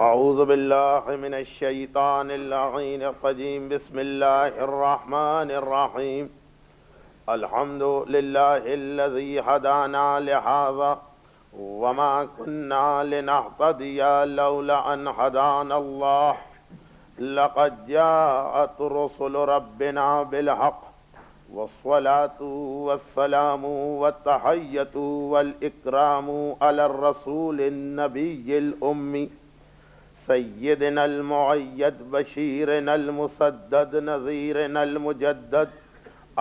اعوذ باللہ من الشیطان اللعین الرجیم بسم اللہ الرحمن الرحیم الحمد للہ الذی ہدانا لہذا وما كنا لنهتدی لولا ان ہدانا اللہ لقد جاءت رسل ربنا بالحق والصلاة والسلام والتحیۃ والاکرام علی الرسول النبی الأمی سیدنا المعید بشیرنا المسدد نذیرنا المجدد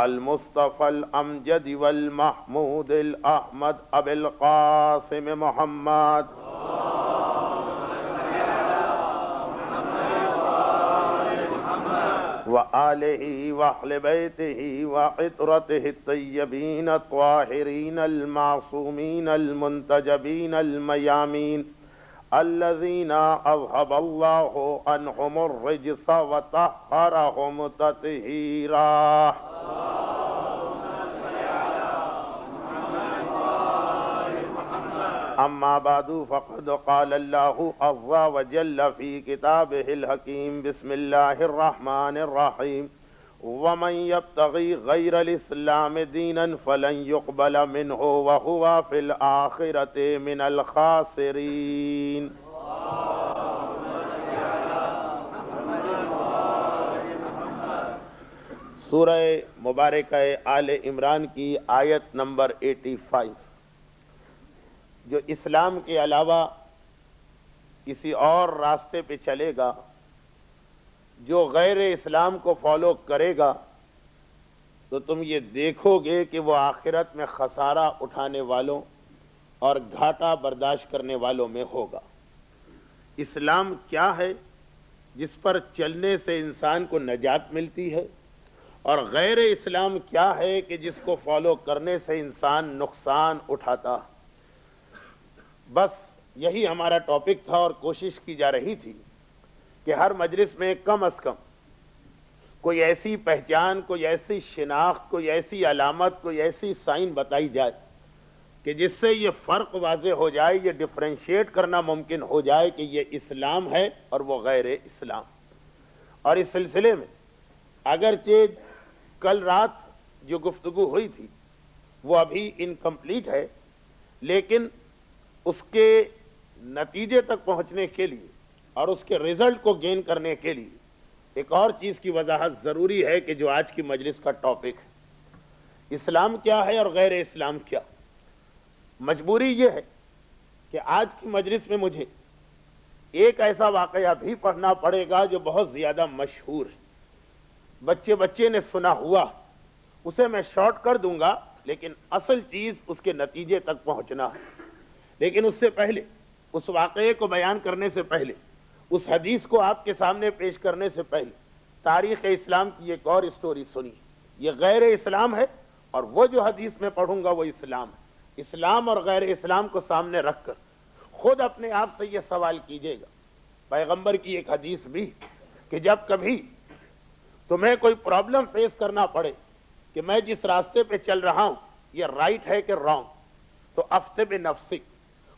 المصطفى الامجد والمحمود الاحمد ابی القاسم محمد وآلہ وأہل بیتہ وعطرتہ الطیبین الطاہرین المعصومین المنتجبین المیامین الذین اذهب اللہ عنہم الرجس وطہرہم تطہیرا اما بعد فقد قال اللہ عز وجل فی کتابہ الحکیم بسم اللہ الرحمن الرحیم ومن يبتغي غير الإسلام دينا فلن يقبل منه وهو في الآخرة من الخاسرين سورہ مبارکہ آل عمران کی آیت نمبر 85 جو اسلام کے علاوہ کسی اور راستے پہ چلے گا، جو غیر اسلام کو فالو کرے گا، تو تم یہ دیکھو گے کہ وہ آخرت میں خسارہ اٹھانے والوں اور گھاٹا برداشت کرنے والوں میں ہوگا۔ اسلام کیا ہے جس پر چلنے سے انسان کو نجات ملتی ہے، اور غیر اسلام کیا ہے کہ جس کو فالو کرنے سے انسان نقصان اٹھاتا۔ بس یہی ہمارا ٹاپک تھا، اور کوشش کی جا رہی تھی کہ ہر مجلس میں کم از کم کوئی ایسی پہچان، کوئی ایسی شناخت، کوئی ایسی علامت، کوئی ایسی سائن بتائی جائے کہ جس سے یہ فرق واضح ہو جائے، یہ ڈفرینشیٹ کرنا ممکن ہو جائے کہ یہ اسلام ہے اور وہ غیر اسلام۔ اور اس سلسلے میں اگرچہ کل رات جو گفتگو ہوئی تھی وہ ابھی انکمپلیٹ ہے، لیکن اس کے نتیجے تک پہنچنے کے لیے اور اس کے رزلٹ کو گین کرنے کے لیے ایک اور چیز کی وضاحت ضروری ہے کہ جو آج کی مجلس کا ٹاپک ہے، اسلام کیا ہے اور غیر اسلام کیا۔ مجبوری یہ ہے کہ آج کی مجلس میں مجھے ایک ایسا واقعہ بھی پڑھنا پڑے گا جو بہت زیادہ مشہور ہے، بچے نے سنا ہوا، اسے میں شارٹ کر دوں گا، لیکن اصل چیز اس کے نتیجے تک پہنچنا ہے۔ لیکن اس سے پہلے، اس واقعے کو بیان کرنے سے پہلے، اس حدیث کو آپ کے سامنے پیش کرنے سے پہلے، تاریخ اسلام کی ایک اور اسٹوری سنی۔ یہ غیر اسلام ہے اور وہ جو حدیث میں پڑھوں گا وہ اسلام ہے۔ اسلام اور غیر اسلام کو سامنے رکھ کر خود اپنے آپ سے یہ سوال کیجئے گا، پیغمبر کی ایک حدیث بھی، کہ جب کبھی تمہیں کوئی پرابلم فیس کرنا پڑے کہ میں جس راستے پہ چل رہا ہوں یہ رائٹ ہے کہ رانگ، تو افتِ بنفسک،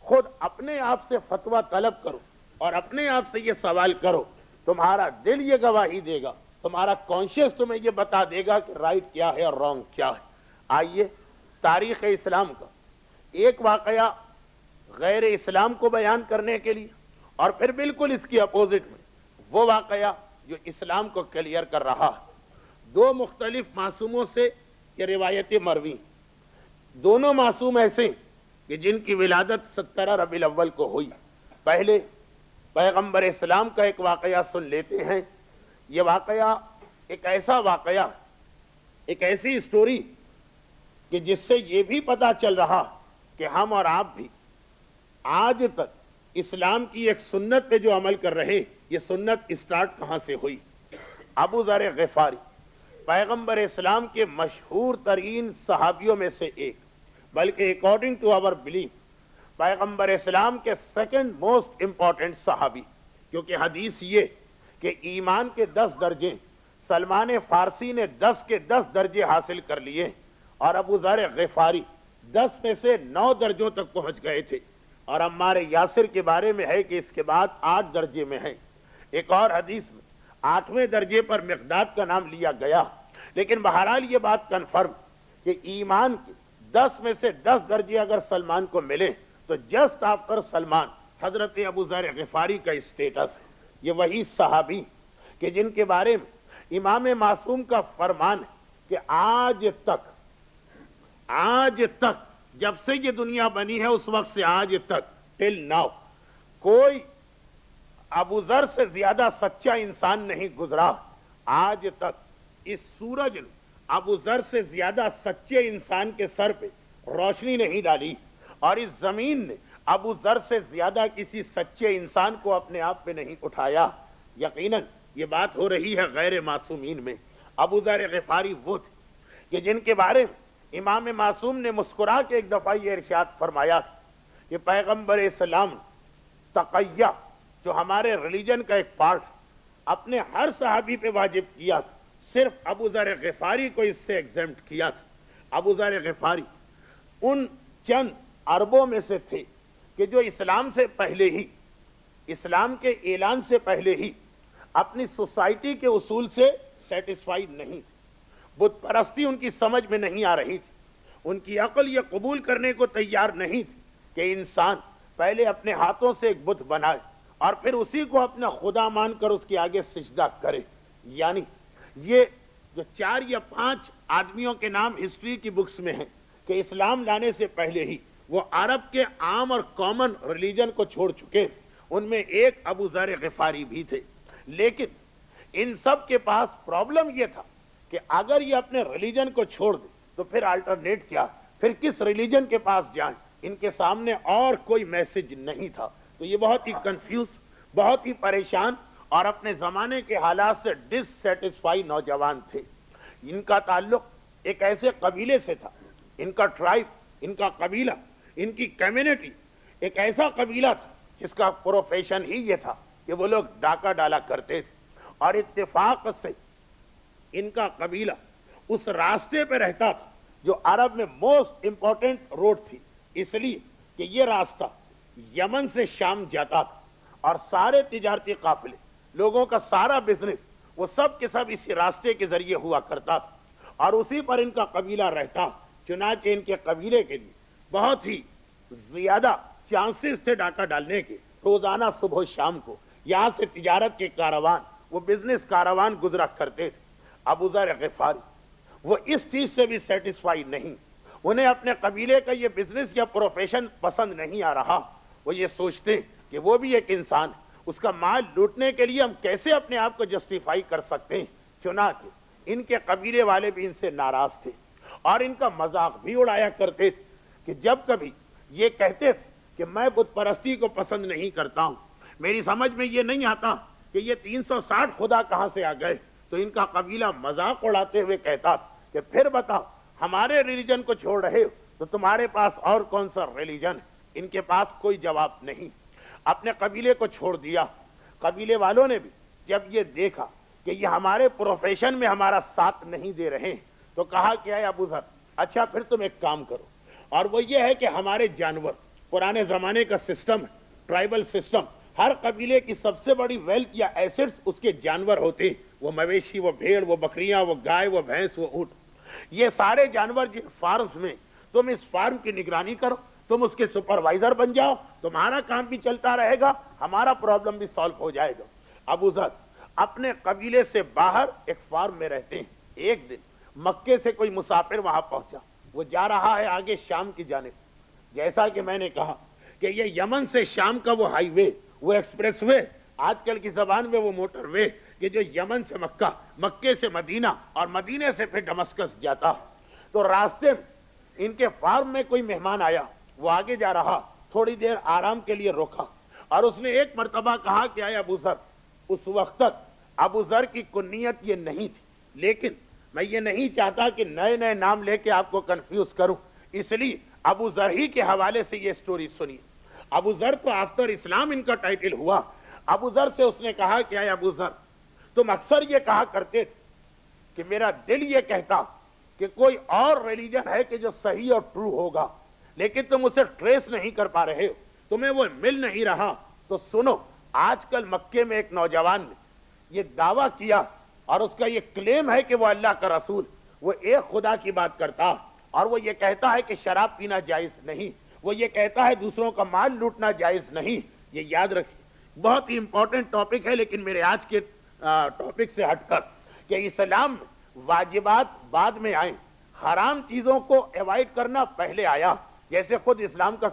خود اپنے آپ سے فتویٰ طلب کرو اور اپنے آپ سے یہ سوال کرو۔ تمہارا دل یہ گواہی دے گا، تمہارا کانشیس تمہیں یہ بتا دے گا کہ رائٹ کیا ہے اور رانگ کیا ہے۔ آئیے تاریخ اسلام کا ایک واقعہ غیر اسلام کو بیان کرنے کے لیے، اور پھر بالکل اس کی اپوزٹ میں وہ واقعہ جو اسلام کو کلیئر کر رہا ہے۔ دو مختلف معصوموں سے یہ روایتیں مروی، دونوں معصوم ایسے کہ جن کی ولادت 17 ربیع الاول کو ہوئی۔ پہلے پیغمبر اسلام کا ایک واقعہ سن لیتے ہیں۔ یہ واقعہ ایک ایسا واقعہ، ایک ایسی اسٹوری کہ جس سے یہ بھی پتا چل رہا کہ ہم اور آپ بھی آج تک اسلام کی ایک سنت پہ جو عمل کر رہے، یہ سنت اسٹارٹ کہاں سے ہوئی۔ ابو ذر غفاری پیغمبر اسلام کے مشہور ترین صحابیوں میں سے ایک، بلکہ اکارڈنگ ٹو آور بلیف پیغمبر اسلام کے سیکنڈ موسٹ امپورٹنٹ صحابی، کیونکہ حدیث یہ کہ ایمان کے 10 درجے سلمان فارسی نے 10 کے 10 درجے حاصل کر لیے، اور ابو ذر غفاری 10 میں سے 9 درجوں تک پہنچ گئے تھے۔ اور عمار یاسر کے بارے میں ہے کہ اس کے بعد 8 درجے میں ہے. ایک اور حدیث میں 8ویں درجے پر مقداد کا نام لیا گیا. لیکن بہرحال یہ بات کنفرم کہ ایمان کے 10 میں سے 10 درجے اگر سلمان کو ملے تو جسٹ آفٹر سلمان حضرت ابو ذر غفاری کا اسٹیٹس ہے. یہ وہی صحابی کہ جن کے بارے میں امام معصوم کا فرمان ہے کہ آج تک جب سے یہ دنیا بنی ہے اس وقت سے آج تک ٹل ناؤ کوئی ابو ذر سے زیادہ سچا انسان نہیں گزرا. آج تک اس سورج نے ابو ذر سے زیادہ سچے انسان کے سر پہ روشنی نہیں ڈالی اور اس زمین نے ابو ذر سے زیادہ کسی سچے انسان کو اپنے آپ پہ نہیں اٹھایا. یقیناً یہ بات ہو رہی ہے غیر معصومین میں. ابو ذر غفاری وہ تھے کہ جن کے بارے میں امام معصوم نے مسکرا کے ایک دفعہ یہ ارشاد فرمایا کہ پیغمبر اسلام تقیہ جو ہمارے ریلیجن کا ایک پارٹ اپنے ہر صحابی پہ واجب کیا تھا, صرف ابو ذر غفاری کو اس سے ایگزمپٹ کیا تھا. ابو ذر غفاری ان چند اربوں میں سے تھے کہ جو اسلام سے پہلے ہی, اسلام کے اعلان سے پہلے ہی اپنی سوسائٹی کے اصول سے سیٹسفائیڈ نہیں تھے. بت پرستی ان کی سمجھ میں نہیں آ رہی تھی. ان کی عقل یہ قبول کرنے کو تیار نہیں تھی کہ انسان پہلے اپنے ہاتھوں سے ایک بت بنائے اور پھر اسی کو اپنا خدا مان کر اس کے آگے سجدہ کرے. یعنی یہ جو 4 یا 5 آدمیوں کے نام ہسٹری کی بکس میں ہیں کہ اسلام لانے سے پہلے ہی وہ عرب کے عام اور کامن ریلیجن کو چھوڑ چکے تھے, ان میں ایک ابو ذر غفاری بھی تھے. لیکن ان سب کے پاس پرابلم یہ تھا کہ اگر یہ اپنے ریلیجن کو چھوڑ دے تو پھر الٹرنیٹ کیا, پھر کس ریلیجن کے پاس جائیں. ان کے سامنے اور کوئی میسج نہیں تھا. تو یہ بہت ہی کنفیوز, بہت ہی پریشان اور اپنے زمانے کے حالات سے ڈس سیٹسفائی نوجوان تھے. ان کا تعلق ایک ایسے قبیلے سے تھا, ان کا ٹرائب, ان کا قبیلہ, ان کی کمیونٹی ایک ایسا قبیلہ تھا جس کا پروفیشن ہی یہ تھا کہ وہ لوگ ڈاکہ ڈالا کرتے تھے. اور اتفاق سے ان کا قبیلہ اس راستے پہ رہتا تھا جو عرب میں موسٹ امپورٹنٹ روڈ تھی, اس لیے کہ یہ راستہ یمن سے شام جاتا تھا اور سارے تجارتی قافلے, لوگوں کا سارا بزنس وہ سب کے سب اسی راستے کے ذریعے ہوا کرتا تھا اور اسی پر ان کا قبیلہ رہتا. چنانچہ ان کے قبیلے کے لیے بہت ہی زیادہ چانسز تھے ڈاکہ ڈالنے کے. روزانہ صبح و شام کو یہاں سے تجارت کے کاروان, وہ بزنس کاروان گزرا کرتے تھے. ابو ذر غفاری وہ اس چیز سے بھی سیٹسفائی نہیں, انہیں اپنے قبیلے کا یہ بزنس یا پروفیشن پسند نہیں آ رہا. وہ یہ سوچتے کہ وہ بھی ایک انسان ہے, اس کا مال لوٹنے کے لیے ہم کیسے اپنے آپ کو جسٹیفائی کر سکتے ہیں. چنانچہ ان کے قبیلے والے بھی ان سے ناراض تھے اور ان کا مذاق بھی اڑایا کرتے تھے کہ جب کبھی یہ کہتے تھے کہ میں بت پرستی کو پسند نہیں کرتا ہوں, میری سمجھ میں یہ نہیں آتا کہ یہ 360 خدا کہاں سے آ گئے, تو ان کا قبیلہ مذاق اڑاتے ہوئے کہتا تھا کہ پھر بتاؤ ہمارے ریلیجن کو چھوڑ رہے ہو تو تمہارے پاس اور کون سا ریلیجن ہے. ان کے پاس کوئی جواب نہیں, اپنے قبیلے کو چھوڑ دیا. قبیلے والوں نے بھی جب یہ دیکھا کہ یہ ہمارے پروفیشن میں ہمارا ساتھ نہیں دے رہے تو کہا کہ اے ابو ذر, اچھا پھر تم ایک کام کرو, اور وہ یہ ہے کہ ہمارے جانور, پرانے زمانے کا سسٹم ہے, ٹرائبل سسٹم, ہر قبیلے کی سب سے بڑی ویلتھ یا ایسٹس اس کے جانور ہوتے, وہ مویشی, وہ بھیڑ, وہ بکریاں, وہ گائے, وہ بھینس, وہ اونٹ. یہ سارے جانور جن فارمز میں, تم اس فارم کی نگرانی کرو, تم اس کے سپروائزر بن جاؤ, تمہارا کام بھی چلتا رہے گا, ہمارا پرابلم بھی سالو ہو جائے گا. ابو ذر اپنے قبیلے سے باہر ایک فارم میں رہتے ہیں. ایک دن مکے سے کوئی مسافر وہاں پہنچا, وہ جا رہا ہے آگے شام کی جانب. جیسا کہ میں نے کہا کہ یہ یمن سے شام کا وہ ہائی وے, وہ ایکسپریس وے, آج کل کی زبان میں وہ موٹر وے, کہ جو یمن سے مکہ, مکے سے مدینہ اور مدینے سے پھر دمشق جاتا. تو راستے میں ان کے فارم میں کوئی مہمان آیا, وہ آگے جا رہا, تھوڑی دیر آرام کے لیے روکا اور اس نے ایک مرتبہ کہا کہ اے ابو ذر. اس وقت تک ابو ذر کی کنیت یہ نہیں تھی, لیکن میں یہ نہیں چاہتا کہ نئے نئے نام لے کے آپ کو کنفیوز کروں, اس لیے ابو ذر ہی کے حوالے سے یہ سٹوری سنیے. ابو ذر تو آفٹر اسلام ان کا ٹائٹل ہوا. ابو ذر سے اس نے کہا کہ اے ابو ذر, تم اکثر یہ کہا کرتے تھے کہ میرا دل یہ کہتا کہ کوئی اور ریلیجن ہے کہ جو صحیح اور ٹرو ہوگا, لیکن تم اسے ٹریس نہیں کر پا رہے ہو. تمہیں وہ مل نہیں رہا تو سنو، آج کل مکے میں ایک نوجوان نے یہ دعویٰ کیا اور اس کا یہ کلیم ہے کہ وہ اللہ کا رسول، وہ ایک خدا کی بات کرتا اور وہ یہ کہتا ہے کہ شراب پینا جائز نہیں، وہ یہ کہتا ہے دوسروں کا مال لوٹنا جائز نہیں۔ یہ یاد رکھیں، بہت ہی امپورٹنٹ ٹاپک ہے، لیکن میرے آج کے ٹاپک سے ہٹ کر کہ اسلام میں واجبات بعد میں آئیں، حرام چیزوں کو ایوائڈ کرنا پہلے آیا۔ جیسے خود اسلام کا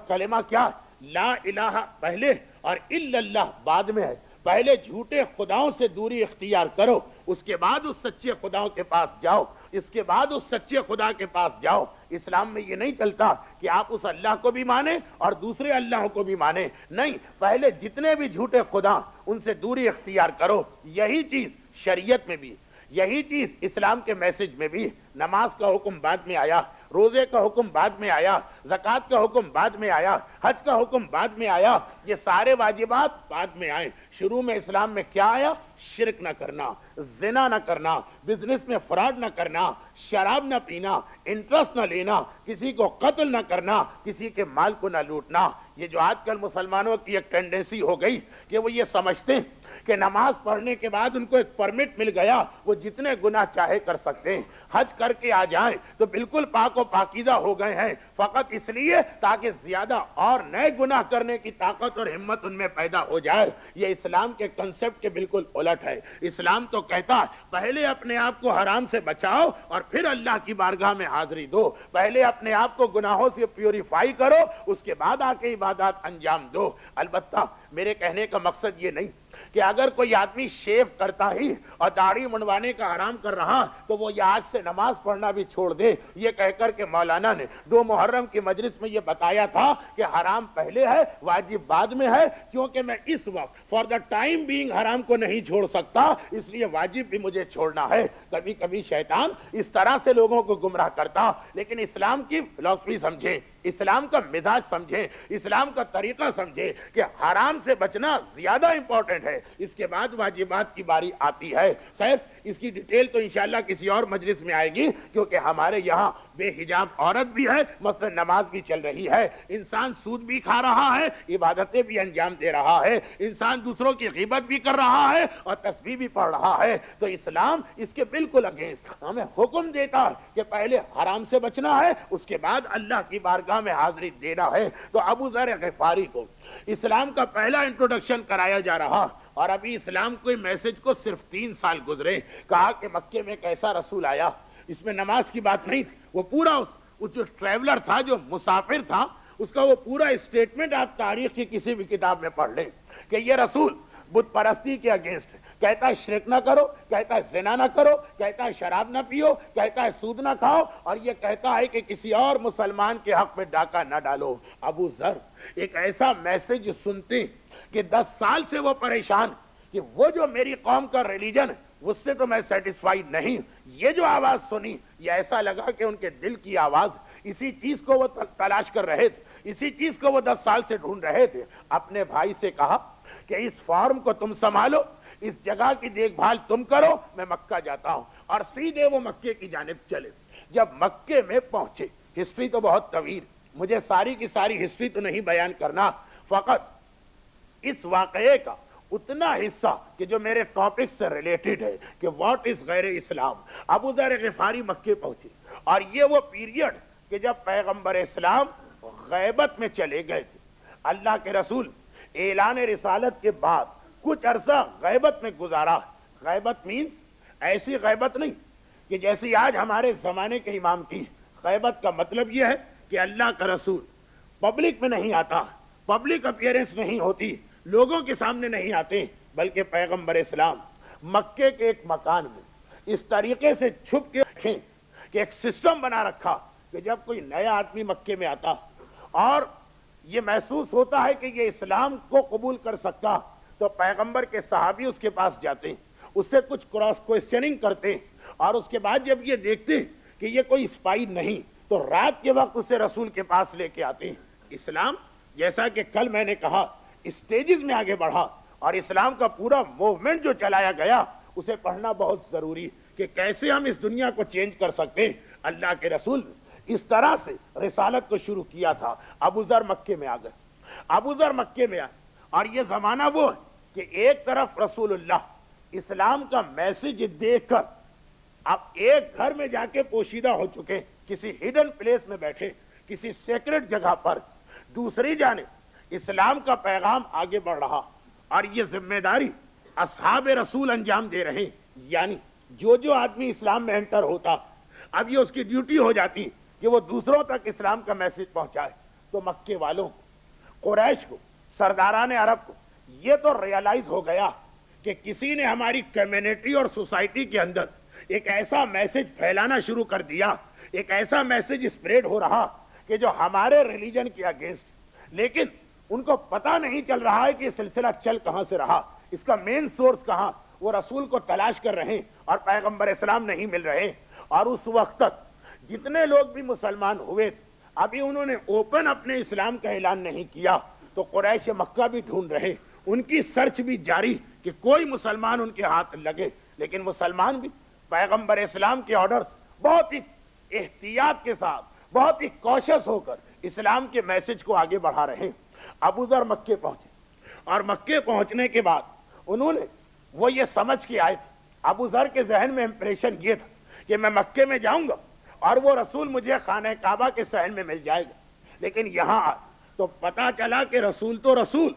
کلمہ کیا؟ لا الہ پہلے اور الا اللہ بعد میں ہے۔ پہلے جھوٹے خداؤں سے دوری اختیار کرو، اس کے بعد اس سچے خداؤں کے پاس جاؤ، اس کے بعد اس سچے خدا کے پاس جاؤ۔ اسلام میں یہ نہیں چلتا کہ آپ اس اللہ کو بھی مانیں اور دوسرے اللہ کو بھی مانیں، نہیں، پہلے جتنے بھی جھوٹے خدا ان سے دوری اختیار کرو۔ یہی چیز شریعت میں بھی، یہی چیز اسلام کے میسج میں بھی۔ نماز کا حکم بعد میں آیا، روزے کا حکم بعد میں آیا، زکوٰۃ کا حکم بعد میں آیا، حج کا حکم بعد میں آیا، یہ سارے واجبات بعد میں آئے۔ شروع میں اسلام میں کیا آیا؟ شرک نہ کرنا، زنا نہ کرنا، بزنس میں فراڈ نہ کرنا، شراب نہ پینا، انٹرسٹ نہ لینا، کسی کو قتل نہ کرنا، کسی کے مال کو نہ لوٹنا۔ یہ جو آج کل مسلمانوں کی ایک ٹینڈنسی ہو گئی کہ وہ یہ سمجھتے ہیں کہ نماز پڑھنے کے بعد ان کو ایک پرمٹ مل گیا، وہ جتنے گناہ چاہے کر سکتے ہیں، حج کر کے آ جائیں تو بالکل پاک و پاکیزہ ہو گئے ہیں، فقط اس لیے تاکہ زیادہ اور نئے گناہ کرنے کی طاقت اور ہمت ان میں پیدا ہو جائے۔ یہ اسلام کے کنسپٹ کے بالکل الٹ ہے۔ اسلام تو کہتا ہے پہلے اپنے آپ کو حرام سے بچاؤ اور پھر اللہ کی بارگاہ میں حاضری دو، پہلے اپنے آپ کو گناہوں سے پیوریفائی کرو، اس کے بعد آ کے عبادات انجام دو۔ البتہ میرے کہنے کا مقصد یہ نہیں کہ اگر کوئی آدمی شیو کرتا ہی اور داڑھی منڈوانے کا حرام کر رہا تو وہ یہ آج سے نماز پڑھنا بھی چھوڑ دے، یہ کہہ کر کہ مولانا نے 2 محرم کی مجلس میں یہ بتایا تھا کہ حرام پہلے ہے واجب بعد میں ہے، کیونکہ میں اس وقت فار دا ٹائم بینگ حرام کو نہیں چھوڑ سکتا، اس لیے واجب بھی مجھے چھوڑنا ہے۔ کبھی کبھی شیطان اس طرح سے لوگوں کو گمراہ کرتا، لیکن اسلام کی فلسفی سمجھیں، اسلام کا مزاج سمجھیں، اسلام کا طریقہ سمجھیں کہ حرام سے بچنا زیادہ امپورٹنٹ ہے، اس کے بعد واجبات کی باری آتی ہے۔ خیر، اس کی ڈیٹیل تو انشاءاللہ کسی اور مجلس میں آئے گی، کیونکہ ہمارے یہاں بے حجاب عورت بھی ہے، مثلا نماز بھی چل رہی ہے، انسان سود بھی کھا رہا ہے، عبادتیں بھی انجام دے رہا ہے، انسان دوسروں کی غیبت بھی کر رہا ہے اور تسبیح بھی پڑھ رہا ہے۔ تو اسلام اس کے بالکل اگینسٹ ہمیں حکم دیتا ہے کہ پہلے حرام سے بچنا ہے، اس کے بعد اللہ کی بارگاہ میں حاضری دینا ہے۔ تو ابو ذر غفاری کو اسلام کا پہلا انٹروڈکشن کرایا جا رہا، اور ابھی اسلام کے میسج کو صرف 3 سال گزرے۔ کہا کہ مکے میں ایک ایسا رسول آیا، اس میں نماز کی بات نہیں تھی، وہ پورا اس جو ٹریولر تھا، جو مسافر تھا، اس کا وہ پورا اسٹیٹمنٹ آپ تاریخ کی کسی بھی کتاب میں پڑھ لیں کہ یہ رسول بت پرستی کے اگینسٹ ہے، کہتا ہے شرک نہ کرو، کہتا ہے زنا نہ کرو، کہتا ہے شراب نہ پیو، کہتا ہے سود نہ کھاؤ، اور یہ کہتا ہے کہ کسی اور مسلمان کے حق میں ڈاکہ نہ ڈالو۔ ابو ذر ایک ایسا میسج سنتے کہ 10 سال سے وہ پریشان کہ وہ جو میری قوم کا ریلیجن ہے اس سے تو میں سیٹسفائیڈ نہیں، یہ جو آواز سنی یہ ایسا لگا کہ ان کے دل کی آواز، اسی چیز کو وہ تلاش کر رہے تھے، اسی چیز کو وہ 10 سال سے ڈھونڈ رہے تھے۔ اپنے بھائی سے کہا کہ اس فارم کو تم سنبھالو، اس جگہ کی دیکھ بھال تم کرو، میں مکہ جاتا ہوں، اور سیدھے وہ مکے کی جانب چلے۔ جب مکے میں پہنچے، ہسٹری تو بہت طویل، مجھے ساری کی ساری ہسٹری تو نہیں بیان کرنا، فقط اس واقعے کا اتنا حصہ کہ جو میرے ٹاپک سے ریلیٹڈ ہے کہ واٹ از غیر اسلام۔ ابو ذر غفاری مکے پہنچے، اور یہ وہ پیریڈ کہ جب پیغمبر اسلام غیبت میں چلے گئے تھے۔ اللہ کے رسول اعلان رسالت کے بعد کچھ عرصہ غیبت میں گزارا۔ غیبت مینز ایسی غیبت نہیں کہ جیسی آج ہمارے زمانے کے امام کی۔ غیبت کا مطلب یہ ہے کہ اللہ کا رسول پبلک میں نہیں آتا، پبلک اپیئرنس نہیں ہوتی، لوگوں کے سامنے نہیں آتے، بلکہ پیغمبر اسلام مکے کے ایک مکان میں اس طریقے سے چھپ کے رکھیں کہ ایک سسٹم بنا رکھا کہ جب کوئی نیا آدمی مکے میں آتا اور یہ محسوس ہوتا ہے کہ یہ اسلام کو قبول کر سکتا، تو پیغمبر کے صحابی اس کے پاس جاتے ہیں، اس سے کچھ کراس کوئسچننگ کرتے ہیں، اور اس کے بعد جب یہ دیکھتے ہیں کہ یہ کوئی اسپائی نہیں تو رات کے وقت اسے رسول کے پاس لے کے آتے ہیں۔ اسلام جیسا کہ کل میں نے کہا اسٹیجز میں آگے بڑھا، اور اسلام کا پورا موومنٹ جو چلایا گیا اسے پڑھنا بہت ضروری کہ کیسے ہم اس دنیا کو چینج کر سکتے ہیں۔ اللہ کے رسول اس طرح سے رسالت کو شروع کیا تھا۔ ابو ذر مکے میں آ گئے، ابو ذر مکے میں آئے، اور یہ زمانہ وہ ہے کہ ایک طرف رسول اللہ اسلام کا میسج دیکھ کر اب ایک گھر میں جا کے پوشیدہ ہو چکے، کسی ہڈن پلیس میں بیٹھے، کسی سیکرٹ جگہ پر، دوسری جانب اسلام کا پیغام آگے بڑھ رہا، اور یہ ذمہ داری اصحاب رسول انجام دے رہے ہیں۔ یعنی جو آدمی اسلام میں انٹر ہوتا، اب یہ اس کی ڈیوٹی ہو جاتی کہ وہ دوسروں تک اسلام کا میسج پہنچائے۔ تو مکے والوں کو، قریش کو، سرداران عرب کو یہ تو ریالائز ہو گیا کہ کسی نے ہماری کمیونٹی اور سوسائٹی کے اندر ایک ایسا میسج پھیلانا شروع کر دیا، ایک ایسا میسج اسپریڈ ہو رہا کہ جو ہمارے ریلیجن کے اگینسٹ، لیکن ان کو پتہ نہیں چل رہا ہے کہ یہ سلسلہ چل کہاں سے رہا، اس کا مین سورس کہاں۔ وہ رسول کو تلاش کر رہے ہیں اور پیغمبر اسلام نہیں مل رہے، اور اس وقت تک جتنے لوگ بھی مسلمان ہوئے ابھی انہوں نے اوپن اپنے اسلام کا اعلان نہیں کیا، تو قریش مکہ بھی ڈھونڈ رہے، ان کی سرچ بھی جاری کہ کوئی مسلمان ان کے ہاتھ لگے، لیکن مسلمان بھی پیغمبر اسلام کے آرڈرز بہت ہی احتیاط کے ساتھ، بہت ہی کوشش ہو کر اسلام کے میسج کو آگے بڑھا رہے ہیں۔ ابو ذر مکے پہنچے، اور مکے پہنچنے کے بعد انہوں نے وہ یہ سمجھ کے آئے تھے، ابو ذر کے ذہن میں امپریشن یہ تھا کہ میں مکے میں جاؤں گا اور وہ رسول مجھے خانہ کعبہ کے صحن میں مل جائے گا، لیکن یہاں تو پتا چلا کہ رسول تو رسول،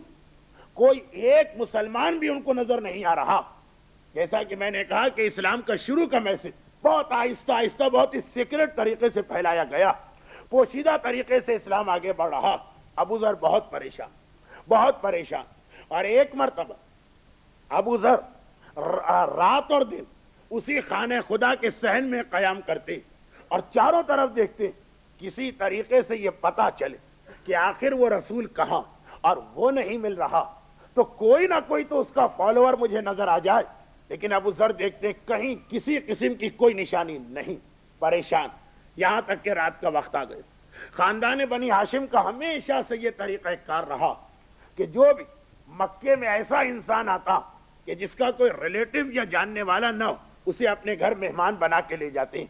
کوئی ایک مسلمان بھی ان کو نظر نہیں آ رہا۔ جیسا کہ میں نے کہا کہ اسلام کا شروع کا میسج بہت آہستہ آہستہ، بہت ہی سیکرٹ طریقے سے پھیلایا گیا، پوشیدہ طریقے سے اسلام آگے بڑھ رہا۔ ابو ذر بہت پریشان، بہت پریشان، اور ایک مرتبہ ابو ذر رات اور دن اسی خانہ خدا کے صحن میں قیام کرتے اور چاروں طرف دیکھتے، کسی طریقے سے یہ پتا چلے کہ آخر وہ رسول کہاں، اور وہ نہیں مل رہا تو کوئی نہ کوئی تو اس کا فالوور مجھے نظر آ جائے، لیکن ابو ذر دیکھتے کہیں کسی قسم کی کوئی نشانی نہیں، پریشان، یہاں تک کہ رات کا وقت آ گئے۔ خاندان بنی ہاشم کا ہمیشہ سے یہ طریقہ کار رہا کہ جو بھی مکے میں ایسا انسان آتا کہ جس کا کوئی ریلیٹو یا جاننے والا نہ ہو، اسے اپنے گھر مہمان بنا کے لے جاتے ہیں۔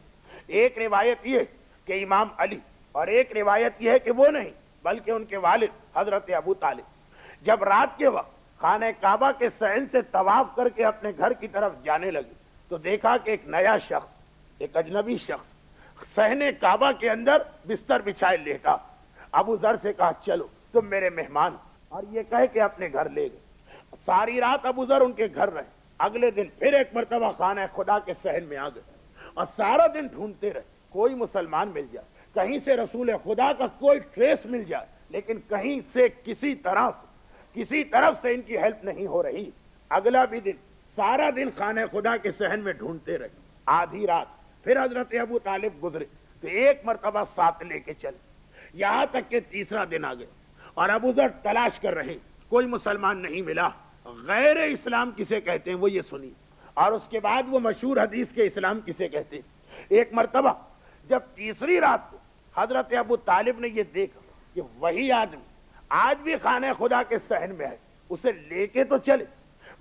ایک روایت یہ کہ امام علی، اور ایک روایت یہ ہے کہ وہ نہیں بلکہ ان کے والد حضرت ابو طالب جب رات کے وقت خانہ کعبہ کے صحن سے طواف کر کے اپنے گھر کی طرف جانے لگے تو دیکھا کہ ایک نیا شخص، ایک اجنبی شخص صحن کعبہ کے اندر بستر بچھائے لیٹا۔ ابو ذر سے کہا چلو تم میرے مہمان، اور یہ کہہ کے اپنے گھر لے گئے۔ ساری رات ابو ذر ان کے گھر رہے، اگلے دن پھر ایک مرتبہ خانہ خدا کے صحن میں آ گئے، اور سارا دن ڈھونڈتے رہے کوئی مسلمان مل جائے، کہیں سے رسول خدا کا کوئی ٹریس مل جائے، لیکن کہیں سے کسی طرف سے ان کی ہیلپ نہیں ہو رہی۔ اگلا بھی دن سارا دن خانہ خدا کے صحن میں ڈھونڈتے رہے، آدھی رات پھر حضرت ابو طالب گزرے تو ایک مرتبہ ساتھ لے کے چلے، یہاں تک کہ تیسرا دن آ گئے اور ابو ذر تلاش کر رہے، کوئی مسلمان نہیں ملا۔ غیر اسلام کسے کہتے ہیں وہ یہ سنی، اور اس کے بعد وہ مشہور حدیث کے اسلام کسے کہتے ہیں۔ ایک مرتبہ جب تیسری رات کو حضرت ابو طالب نے یہ دیکھا کہ وہی آدمی آج بھی خانہ خدا کے صحن میں ہے، اسے لے کے تو چلے،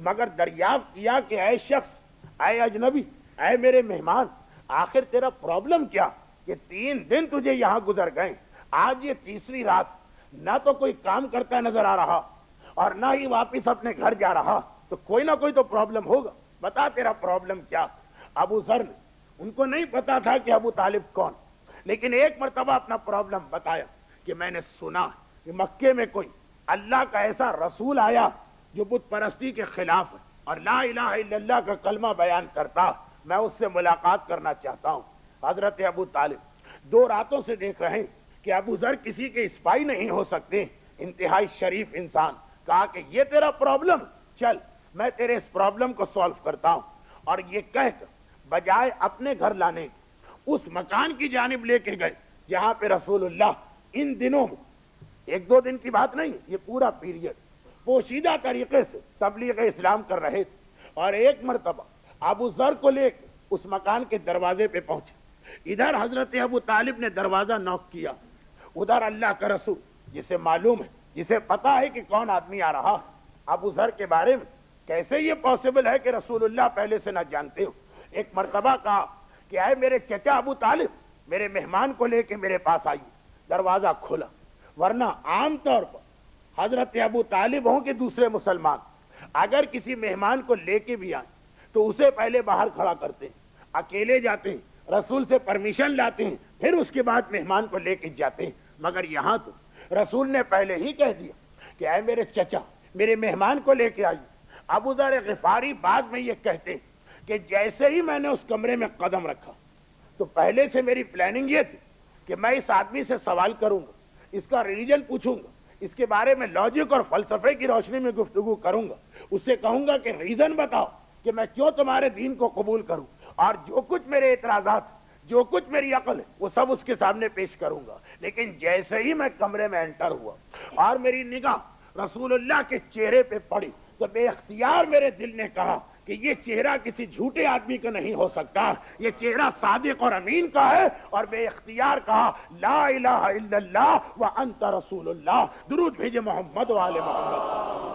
مگر دریافت کیا کہ اے شخص، اے اجنبی، اے میرے مہمان، آخر تیرا پرابلم کیا کہ 3 دن تجھے یہاں گزر گئے، آج یہ تیسری رات نہ تو کوئی کام کرتا نظر آ رہا اور نہ ہی واپس اپنے گھر جا رہا، تو کوئی نہ کوئی تو پرابلم ہوگا، بتا تیرا پرابلم کیا۔ ابو ذر نے، ان کو نہیں پتا تھا کہ ابو طالب کون، لیکن ایک مرتبہ اپنا پرابلم بتایا کہ میں نے سنا کہ مکے میں کوئی اللہ کا ایسا رسول آیا جو بت پرستی کے خلاف ہے اور لا الہ الا اللہ کا کلمہ بیان کرتا، میں اس سے ملاقات کرنا چاہتا ہوں۔ حضرت ابو طالب 2 راتوں سے دیکھ رہے ہیں کہ ابو ذر کسی کے اسپائی نہیں ہو سکتے، انتہائی شریف انسان، کہا کہ یہ تیرا پرابلم، چل میں تیرے اس پرابلم کو سالو کرتا ہوں، اور یہ کہہ کر بجائے اپنے گھر لانے اس مکان کی جانب لے کے گئے جہاں پہ رسول اللہ ان دنوں میں 1-2 دن کی بات نہیں، یہ پورا پیریڈ پوشیدہ طریقے سے تبلیغ اسلام کر رہے تھے۔ اور ایک مرتبہ ابو ذر کو لے کے اس مکان کے دروازے پہ پہنچے، ادھر حضرت ابو طالب نے دروازہ نوک کیا، ادھر اللہ کا رسول جسے معلوم ہے، جسے پتا ہے کہ کون آدمی آ رہا، ابو ذر کے بارے میں کیسے یہ پاسبل ہے کہ رسول اللہ پہلے سے نہ جانتے ہو۔ ایک مرتبہ کہا کہ اے میرے چچا ابو طالب، میرے مہمان کو لے کے میرے پاس آئیے. دروازہ کھلا. ورنہ عام طور پر حضرت ابو طالب ہوں کہ دوسرے مسلمان, اگر کسی مہمان کو لے کے بھی آئیں تو اسے پہلے باہر کھڑا کرتے ہیں, اکیلے جاتے ہیں, رسول سے پرمیشن لاتے ہیں, پھر اس کے بعد مہمان کو لے کے جاتے ہیں. مگر یہاں تو رسول نے پہلے ہی کہہ دیا کہ اے میرے چچا, میرے مہمان کو لے کے آئیے. ابو ذر غفاری بعد میں یہ کہتے کہ جیسے ہی میں نے اس کمرے میں قدم رکھا تو پہلے سے میری پلاننگ یہ تھی کہ میں اس آدمی سے سوال کروں گا, اس کا ریلیجن پوچھوں گا, اس کے بارے میں لاجک اور فلسفے کی روشنی میں گفتگو کروں گا, اس سے کہوں گا کہ ریزن بتاؤ کہ میں کیوں تمہارے دین کو قبول کروں, اور جو کچھ میرے اعتراضات, جو کچھ میری عقل ہے وہ سب اس کے سامنے پیش کروں گا. لیکن جیسے ہی میں کمرے میں انٹر ہوا اور میری نگاہ رسول اللہ کے چہرے پہ پڑی تو بے اختیار میرے دل نے کہا کہ یہ چہرہ کسی جھوٹے آدمی کا نہیں ہو سکتا, یہ چہرہ صادق اور امین کا ہے. اور بے اختیار کہا لا الہ الا اللہ وانت رسول اللہ. درود بھیجے محمد و آل محمد.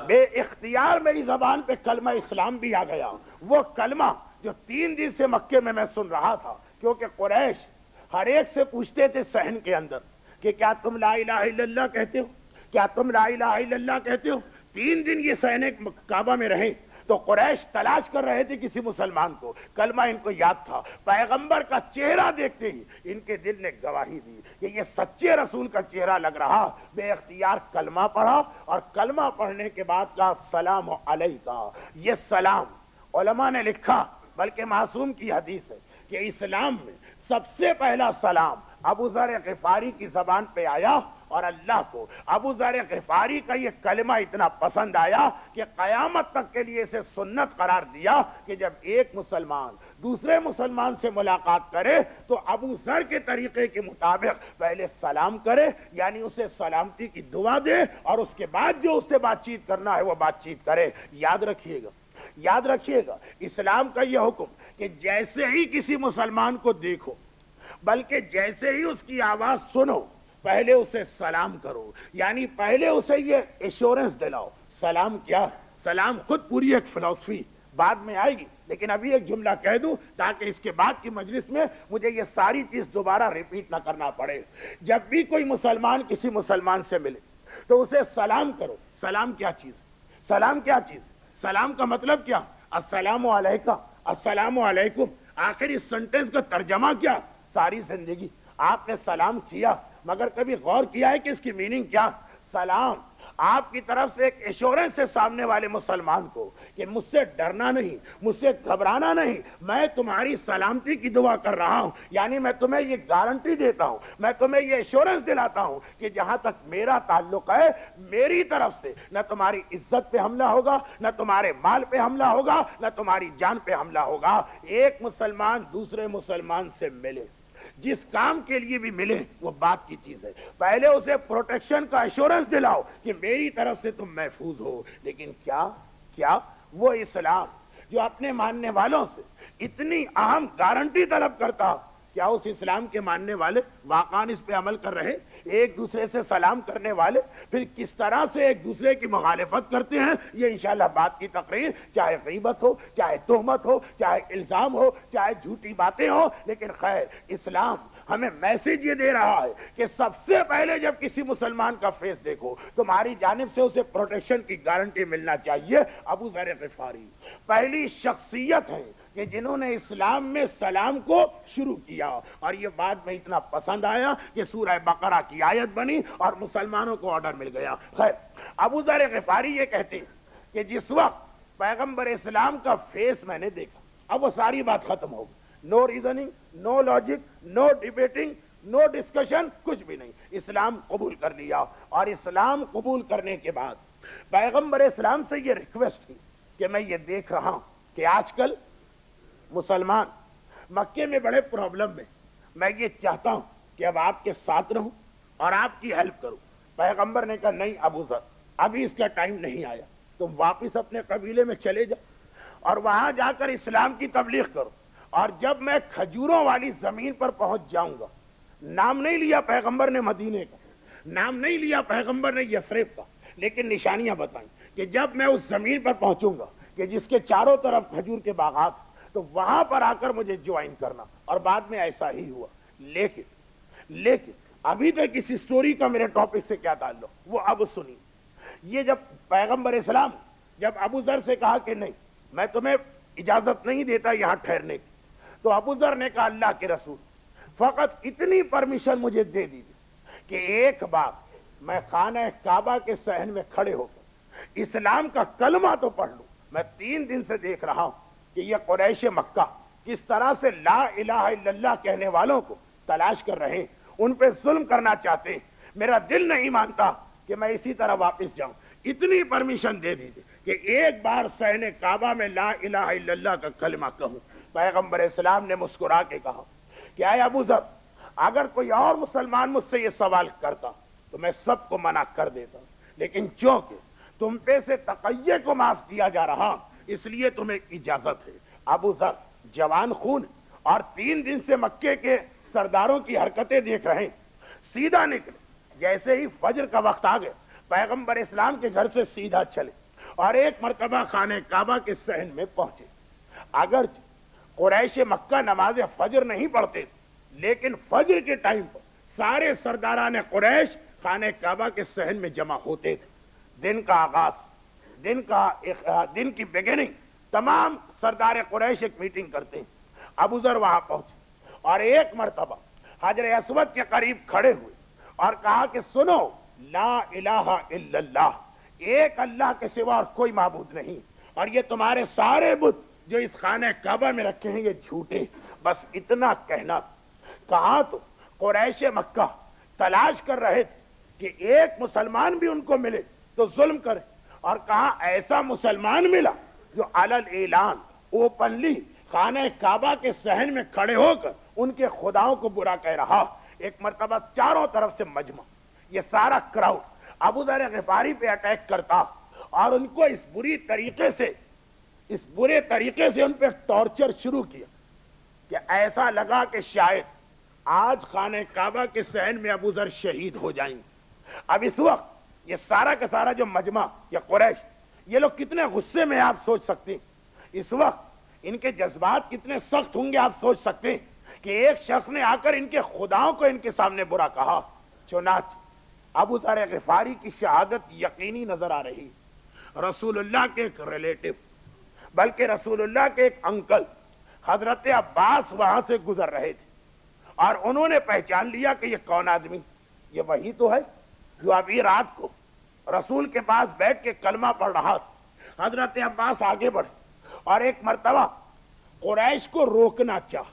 بے اختیار میری زبان پہ کلمہ اسلام بھی آ گیا, وہ کلمہ جو 3 دن سے مکے میں سن رہا تھا, کیونکہ قریش ہر ایک سے پوچھتے تھے صحن کے اندر کہ کیا تم لا الہ الا اللہ کہتے ہو, کیا تم لا الہ الا اللہ کہتے ہو. 3 دن یہ صحن کعبہ میں رہے تو قریش تلاش کر رہے تھے کسی مسلمان کو, کلمہ ان کو یاد تھا. پیغمبر کا چہرہ دیکھتے ہی ان کے دل نے گواہی دی کہ یہ سچے رسول کا چہرہ لگ رہا. بے اختیار کلمہ پڑھا, اور کلمہ پڑھنے کے بعد کہا السلام علیکہ. یہ سلام علماء نے لکھا, بلکہ معصوم کی حدیث ہے کہ اسلام میں سب سے پہلا سلام ابو ذر غفاری کی زبان پہ آیا, اور اللہ کو ابو ذر غفاری کا یہ کلمہ اتنا پسند آیا کہ قیامت تک کے لیے اسے سنت قرار دیا کہ جب ایک مسلمان دوسرے مسلمان سے ملاقات کرے تو ابو ذر کے طریقے کے مطابق پہلے سلام کرے, یعنی اسے سلامتی کی دعا دے, اور اس کے بعد جو اس سے بات چیت کرنا ہے وہ بات چیت کرے. یاد رکھیے گا, یاد رکھیے گا, اسلام کا یہ حکم کہ جیسے ہی کسی مسلمان کو دیکھو, بلکہ جیسے ہی اس کی آواز سنو, پہلے اسے سلام کرو, یعنی پہلے اسے یہ ایشورنس دلاؤ. سلام کیا, سلام خود پوری ایک فلسفی بعد میں آئے گی, لیکن ابھی ایک جملہ کہہ دوں تاکہ اس کے بعد کی مجلس میں مجھے یہ ساری چیز دوبارہ ریپیٹ نہ کرنا پڑے. جب بھی کوئی مسلمان کسی مسلمان سے ملے تو اسے سلام کرو. سلام کیا چیز, سلام کیا چیز, سلام کا مطلب کیا, السلام علیکم, السلام علیکم. آخر اس سنٹنس کا ترجمہ کیا, ساری زندگی آپ نے سلام کیا, مگر کبھی غور کیا ہے کہ اس کی میننگ کیا. سلام آپ کی طرف سے ایک ایشورنس ہے سامنے والے مسلمان کو کہ مجھ سے ڈرنا نہیں, مجھ سے گھبرانا نہیں, میں تمہاری سلامتی کی دعا کر رہا ہوں. یعنی میں تمہیں یہ گارنٹی دیتا ہوں, میں تمہیں یہ ایشورنس دلاتا ہوں کہ جہاں تک میرا تعلق ہے, میری طرف سے نہ تمہاری عزت پہ حملہ ہوگا, نہ تمہارے مال پہ حملہ ہوگا, نہ تمہاری جان پہ حملہ ہوگا. ایک مسلمان دوسرے مسلمان سے ملے, جس کام کے لیے بھی ملے, وہ بات کی چیز ہے. پہلے اسے پروٹیکشن کا ایشورنس دلاؤ کہ میری طرف سے تم محفوظ ہو. لیکن کیا وہ اسلام جو اپنے ماننے والوں سے اتنی اہم گارنٹی طلب کرتا, کیا اس اسلام کے ماننے والے واقعاً اس پہ عمل کر رہے؟ ایک دوسرے سے سلام کرنے والے پھر کس طرح سے ایک دوسرے کی مخالفت کرتے ہیں, یہ انشاءاللہ بات کی تقریر, چاہے غیبت ہو, چاہے تہمت ہو, چاہے الزام ہو, چاہے جھوٹی باتیں ہو. لیکن خیر, اسلام ہمیں میسج یہ دے رہا ہے کہ سب سے پہلے جب کسی مسلمان کا فیس دیکھو تمہاری جانب سے اسے پروٹیکشن کی گارنٹی ملنا چاہیے. ابو ذر غفاری پہلی شخصیت ہے کہ جنہوں نے اسلام میں سلام کو شروع کیا, اور یہ بعد میں اتنا پسند آیا کہ سورہ بقرہ کی آیت بنی اور مسلمانوں کو آرڈر مل گیا. خیر, ابو ذر غفاری یہ کہتے ہیں کہ جس وقت پیغمبر اسلام کا فیس میں نے دیکھا, اب وہ ساری بات ختم ہو گئی. نو ریزننگ, نو لاجک, نو ڈیبیٹنگ, نو ڈسکشن, کچھ بھی نہیں. اسلام قبول کر لیا, اور اسلام قبول کرنے کے بعد پیغمبر اسلام سے یہ ریکویسٹ کی کہ میں یہ دیکھ رہا ہوں کہ آج کل مسلمان مکے میں بڑے پرابلم میں, میں یہ چاہتا ہوں کہ اب آپ کے ساتھ رہوں اور آپ کی ہیلپ کروں. پیغمبر نے کہا نہیں ابو ذر, ابھی اس کا ٹائم نہیں آیا, تم واپس اپنے قبیلے میں چلے جاؤ اور وہاں جا کر اسلام کی تبلیغ کرو. اور جب میں کھجوروں والی زمین پر پہنچ جاؤں گا, نام نہیں لیا پیغمبر نے مدینے کا, نام نہیں لیا پیغمبر نے یثرب کا, لیکن نشانیاں بتائیں کہ جب میں اس زمین پر پہنچوں گا کہ جس کے چاروں طرف کھجور کے باغات، تو وہاں پر آ کر مجھے جوائن کرنا، اور بعد میں ایسا ہی ہوا۔ لیکن ابھی تک اس سٹوری کا میرے ٹاپک سے کیا تعلق، وہ اب سنی۔ یہ جب پیغمبر اسلام جب ابو ذر سے کہا کہ نہیں، میں تمہیں اجازت نہیں دیتا یہاں ٹھہرنے کی، تو ابو ذر نے کہا اللہ کے رسول فقط اتنی پرمیشن مجھے دے دیجیے کہ ایک بار میں خانہ کعبہ کے صحن میں کھڑے ہو کر اسلام کا کلمہ تو پڑھ لوں۔ میں 3 دن سے دیکھ رہا ہوں کہ یہ قریش مکہ کس طرح سے لا الہ الا اللہ کہنے والوں کو تلاش کر رہے ہیں، ان پہ ظلم کرنا چاہتے ہیں۔ میرا دل نہیں مانتا کہ میں اسی طرح واپس جاؤں، اتنی پرمیشن دے دیجیے کہ ایک بار صحن کعبہ میں لا الہ الا اللہ کا کلمہ کہوں۔ پیغمبر اسلام نے مسکرا کے کہا کہ اے ابو ذر، اگر کوئی اور مسلمان مجھ سے یہ سوال کرتا تو میں سب کو منع کر دیتا، لیکن چونکہ تم پہ سے تقیہ کو معاف کیا جا رہا اس لیے تمہیں اجازت ہے۔ ابو ذر جوان خون اور 3 دن سے مکے کے سرداروں کی حرکتیں دیکھ رہے ہیں، سیدھا نکلے۔ جیسے ہی فجر کا وقت آ گیا، پیغمبر اسلام کے گھر سے سیدھا چلے اور ایک مرتبہ خانہ کعبہ کے صحن میں پہنچے۔ اگرچہ قریش مکہ نماز فجر نہیں پڑھتے، لیکن فجر کے ٹائم پر سارے سرداران قریش خانہ کعبہ کے صحن میں جمع ہوتے تھے۔ دن کا آغاز، دن کی بگننگ، تمام سردار قریش ایک میٹنگ کرتے ہیں۔ ابو ذر وہاں پہنچے اور ایک مرتبہ حجر اسود کے قریب کھڑے ہوئے اور کہا کہ سنو، لا الہ الا اللہ، ایک اللہ کے سوا اور کوئی معبود نہیں، اور یہ تمہارے سارے بت جو اس خانہ کعبہ میں رکھے ہیں یہ جھوٹے۔ بس اتنا کہنا۔ کہاں تو قریش مکہ تلاش کر رہے تھے کہ ایک مسلمان بھی ان کو ملے تو ظلم کرے، اور کہاں ایسا مسلمان ملا جو علل اعلان اوپنلی خانہ کعبہ کے صحن میں کھڑے ہو کر ان کے خداؤں کو برا کہہ رہا۔ ایک مرتبہ چاروں طرف سے مجمع، یہ سارا کراؤڈ ابو ذر غفاری پہ اٹیک کرتا اور ان کو اس برے طریقے سے ان پہ ٹارچر شروع کیا کہ ایسا لگا کہ شاید آج خانہ کعبہ کے صحن میں ابو ذر شہید ہو جائیں گے۔ اب اس وقت یہ سارا کا سارا جو مجمع یا قریش، یہ لوگ کتنے غصے میں آپ سوچ سکتے ہیں، اس وقت ان کے جذبات کتنے سخت ہوں گے آپ سوچ سکتے ہیں کہ ایک شخص نے آ کر ان کے خداؤں کو ان کے سامنے برا کہا۔ چنانچہ ابو ذر غفاری کی شہادت یقینی نظر آ رہی۔ رسول اللہ کے ایک ریلیٹو، بلکہ رسول اللہ کے ایک انکل حضرت عباس وہاں سے گزر رہے تھے، اور انہوں نے پہچان لیا کہ یہ کون آدمی، یہ وہی تو ہے جو ابھی رات کو رسول کے پاس بیٹھ کے کلمہ پڑھ رہا تھا۔ حضرت عباس آگے بڑھے اور ایک مرتبہ قریش کو روکنا چاہا۔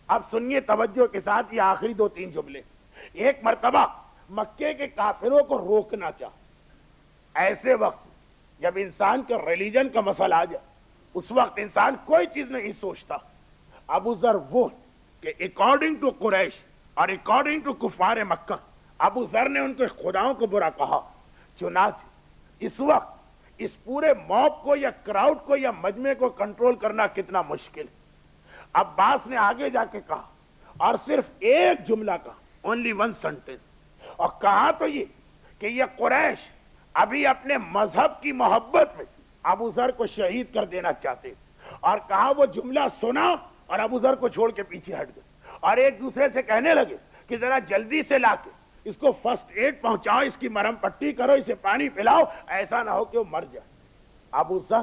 اب سنیے توجہ کے ساتھ یہ آخری 2-3 جملے۔ ایک مرتبہ مکے کے کافروں کو روکنا چاہا۔ ایسے وقت جب انسان کے ریلیجن کا مسئلہ آ جائے، اس وقت انسان کوئی چیز نہیں سوچتا۔ ابو ذر وہ کہ اکارڈنگ ٹو قریش اور اکارڈنگ ٹو کفار مکہ، ابو ذر نے ان کے خداؤں کو برا کہا۔ چنانچہ اس وقت اس پورے موب کو یا کراؤڈ کو یا مجمع کو کنٹرول کرنا کتنا مشکل ہے۔ عباس نے آگے جا کے کہا، اور صرف ایک جملہ کہا، only one sentence، اور کہا تو یہ کہ یہ قریش ابھی اپنے مذہب کی محبت میں ابو ذر کو شہید کر دینا چاہتے، اور کہا وہ جملہ سنا اور ابو ذر کو چھوڑ کے پیچھے ہٹ گئے، اور ایک دوسرے سے کہنے لگے کہ ذرا جلدی سے لا کے اس کو فرسٹ ایڈ پہنچاؤ، اس کی مرہم پٹی کرو، اسے پانی پلاؤ، ایسا نہ ہو کہ وہ مر جائے۔ ابو ذر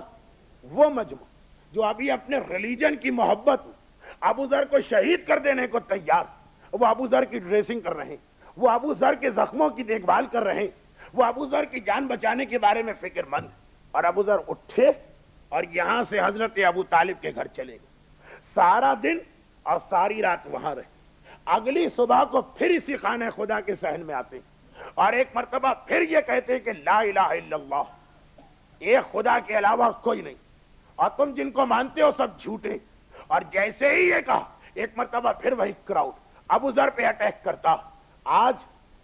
وہ مجمع جو ابھی اپنے ریلیجن کی محبت میں ابو ذر کو شہید کر دینے کو تیار، وہ ابو ذر کی ڈریسنگ کر رہے ہیں، وہ ابو ذر کے زخموں کی دیکھ بھال کر رہے ہیں، وہ ابو ذر کی جان بچانے کے بارے میں فکر مند۔ اور ابو ذر اٹھے اور یہاں سے حضرت ابو طالب کے گھر چلے گئے، سارا دن اور ساری رات وہاں رہے۔ اگلی صبح کو پھر اسی خانہ خدا کے صحن میں آتے اور ایک مرتبہ پھر یہ کہتے کہ لا الہ الا اللہ، ایک خدا کے علاوہ کوئی نہیں، اور تم جن کو مانتے ہو سب جھوٹے۔ اور جیسے ہی یہ کہا، ایک مرتبہ پھر وہی کراؤڈ ابو ذر پہ اٹیک کرتا۔ آج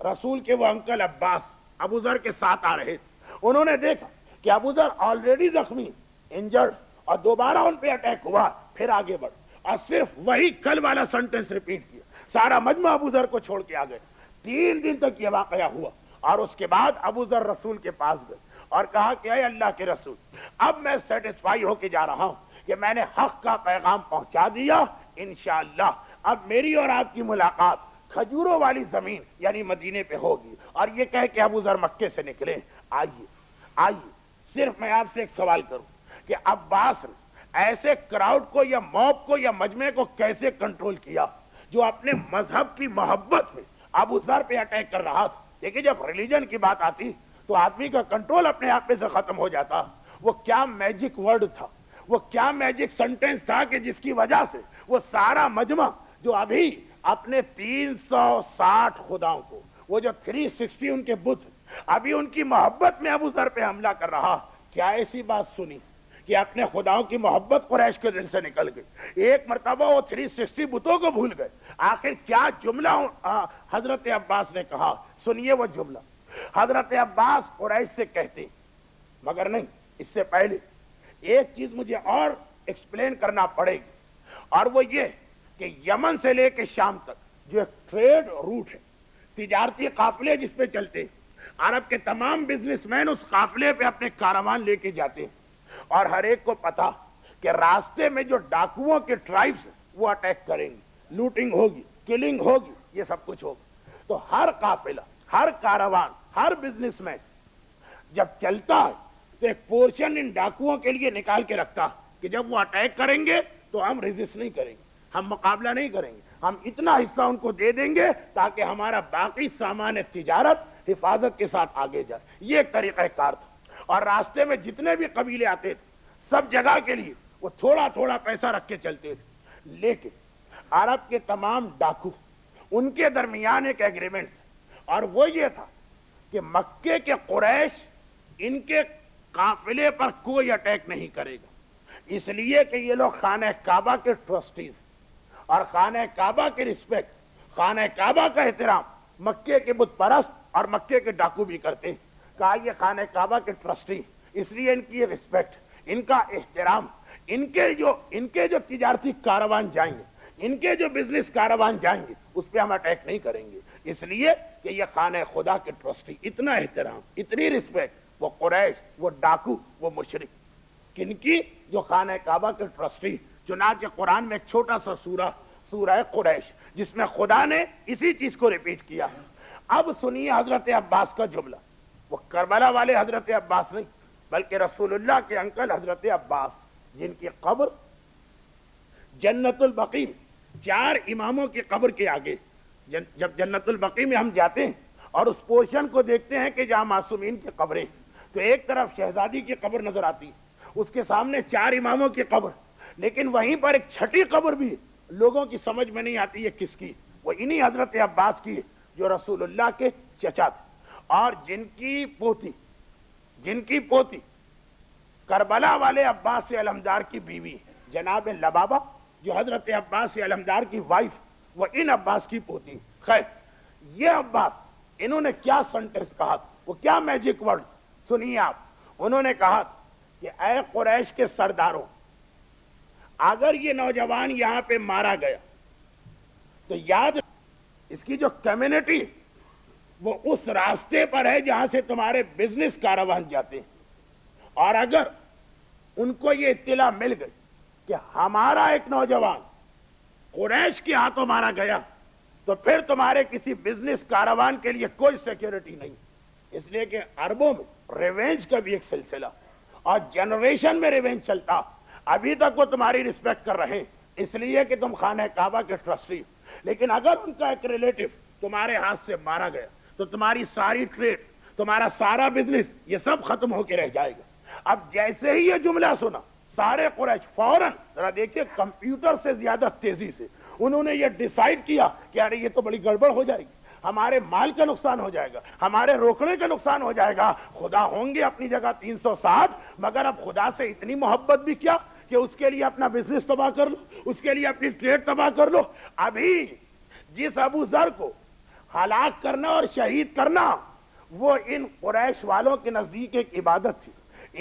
رسول کے وہ انکل عباس ابو ذر کے ساتھ آ رہے تھے، انہوں نے دیکھا کہ ابو ذر آلریڈی زخمی، انجرڈ، اور دوبارہ ان پہ اٹیک ہوا، پھر آگے بڑھ اور صرف وہی کل والا سنٹنس ریپیٹ کیا۔ سارا مجمع ابو ذر کو چھوڑ کے آ گئے۔ 3 دن تک یہ واقعہ ہوا، اور اس کے بعد ابو ذر رسول کے پاس گئے اور کہا کہ اے اللہ کے رسول، اب میں سیٹسفائی ہو کے جا رہا ہوں کہ میں نے حق کا پیغام پہنچا دیا، انشاءاللہ اب میری اور آپ کی ملاقات کھجوروں والی زمین یعنی مدینے پہ ہوگی۔ اور یہ کہہ کہ ابو ذر مکے سے نکلے۔ آئیے صرف میں آپ سے ایک سوال کروں کہ عباس نے ایسے کراؤڈ کو یا موب کو یا مجمع کو کیسے کنٹرول کیا جو اپنے مذہب کی محبت میں ابو ذر پہ اٹیک کر رہا تھا؟ دیکھیں جب ریلیجن کی بات آتی تو آدمی کا کنٹرول اپنے آپ میں سے ختم ہو جاتا۔ وہ کیا میجک ورڈ تھا، وہ کیا میجک سنٹینس تھا کہ جس کی وجہ سے وہ سارا مجمع جو ابھی اپنے 360 خداؤں کو، وہ جو 360 ان کے بت، ابھی ان کی محبت میں ابو ذر پہ حملہ کر رہا۔ کیا ایسی بات سنی کہ اپنے خداؤں کی محبت قریش کے دل سے نکل گئی؟ ایک مرتبہ وہ 360 بتوں کو بھول گئے۔ آخر کیا جملہ حضرت عباس نے کہا، سنیے وہ جملہ۔ حضرت عباس قریش سے کہتے، مگر نہیں، اس سے پہلے ایک چیز مجھے اور ایکسپلین کرنا پڑے گی، اور وہ یہ کہ یمن سے لے کے شام تک جو ایک ٹریڈ روٹ ہے، تجارتی قافلے جس پہ چلتے، عرب کے تمام بزنس مین اس قافلے پہ اپنے کاروان لے کے جاتے، اور ہر ایک کو پتا کہ راستے میں جو ڈاکوؤں کے ٹرائبز وہ اٹیک کریں گے، لوٹنگ ہوگی، کلنگ ہوگی، یہ سب کچھ ہوگا۔ تو ہر قافلہ، ہر کاروان، ہر بزنس مین جب چلتا ہے تو ایک پورشن ان ڈاکوؤں کے لیے نکال کے رکھتا کہ جب وہ اٹیک کریں گے تو ہم ریزسٹ نہیں کریں گے، ہم مقابلہ نہیں کریں گے، ہم اتنا حصہ ان کو دے دیں گے تاکہ ہمارا باقی سامان تجارت حفاظت کے ساتھ آگے جائے۔ یہ ایک طریقہ کار تھا، اور راستے میں جتنے بھی قبیلے آتے تھے سب جگہ کے لیے وہ تھوڑا تھوڑا پیسہ رکھ کے چلتے تھے۔ لیکن عرب کے تمام ڈاکو، ان کے درمیان ایک ایگریمنٹ تھا، اور وہ یہ تھا کہ مکے کے قریش ان کے قافلے پر کوئی اٹیک نہیں کرے گا، اس لیے کہ یہ لوگ خانہ کعبہ کے ٹرسٹیز، اور خانہ کعبہ کی رسپیکٹ، خانہ کعبہ کا احترام مکے کے بت پرست اور مکے کے ڈاکو بھی کرتے ہیں۔ کہا یہ خانہ کعبہ کے ٹرسٹی، اس لیے ان کی یہ رسپیکٹ، ان کا احترام، ان کے جو تجارتی کاروان جائیں گے، ان کے جو بزنس کاروان جائیں گے، اس پہ ہم اٹیک نہیں کریں گے، اس لیے کہ یہ خانہ خدا کے ٹرسٹی۔ اتنا احترام، اتنی رسپیکٹ، وہ قریش، وہ ڈاکو، وہ مشرک، کن کی؟ جو خانہ کعبہ کے ٹرسٹی۔ چنانچہ قرآن میں ایک چھوٹا سا سورہ قریش جس میں خدا نے اسی چیز کو ریپیٹ کیا۔ اب سنیے حضرت عباس کا جملہ، وہ کربلا والے حضرت عباس نہیں بلکہ رسول اللہ کے انکل حضرت عباس، جن کی قبر جنت البقیع، 4 اماموں کی قبر کے آگے، جب جنت البقیع میں ہم جاتے ہیں اور اس پورشن کو دیکھتے ہیں کہ جہاں معصومین کی قبریں، تو ایک طرف شہزادی کی قبر نظر آتی، اس کے سامنے 4 اماموں کی قبر، لیکن وہیں پر ایک چھٹی قبر بھی لوگوں کی سمجھ میں نہیں آتی یہ کس کی، وہ انہی حضرت عباس کی، جو رسول اللہ کے چچا تھے، اور جن کی پوتی کربلا والے عباس سے علمدار کی بیوی جناب لبابہ، جو حضرت عباس سے علمدار کی وائف، وہ ان عباس کی پوتی۔ خیر، یہ عباس، انہوں نے کیا سنٹنس کہا، وہ کیا میجک ورڈ سنیے آپ۔ انہوں نے کہا کہ اے قریش کے سرداروں، اگر یہ نوجوان یہاں پہ مارا گیا تو یاد اس کی جو کمیونٹی وہ اس راستے پر ہے جہاں سے تمہارے بزنس کاروان جاتے ہیں، اور اگر ان کو یہ اطلاع مل گئی کہ ہمارا ایک نوجوان قریش کے ہاتھوں مارا گیا تو پھر تمہارے کسی بزنس کاروان کے لیے کوئی سیکیورٹی نہیں، اس لیے کہ عربوں میں ریونج کا بھی ایک سلسلہ اور جنریشن میں ریونج چلتا، ابھی تک وہ تمہاری رسپیکٹ کر رہے اس لیے کہ تم خانہ کعبہ کے ٹرسٹی، لیکن اگر ان کا ایک ریلیٹو تمہارے ہاتھ سے مارا گیا تو تمہاری ساری ٹریڈ، تمہارا سارا بزنس، یہ سب ختم ہو کے رہ جائے گا۔ اب جیسے ہی یہ جملہ سنا، سارے قریش فوراً، ذرا دیکھیے کمپیوٹر سے زیادہ تیزی سے انہوں نے یہ ڈیسائیڈ کیا کہ ارے یہ تو بڑی گڑبڑ ہو جائے گی، ہمارے مال کا نقصان ہو جائے گا، ہمارے روکنے کا نقصان ہو جائے گا۔ خدا ہوں گے اپنی جگہ 360، مگر اب خدا سے اتنی محبت بھی کیا کہ اس کے لیے اپنا بزنس تباہ کر لو، اس کے لیے اپنی ٹریڈ تباہ کر لو۔ ابھی جس ابو ذر کو ہلاک کرنا اور شہید کرنا، وہ ان قریش والوں کے نزدیک ایک عبادت تھی،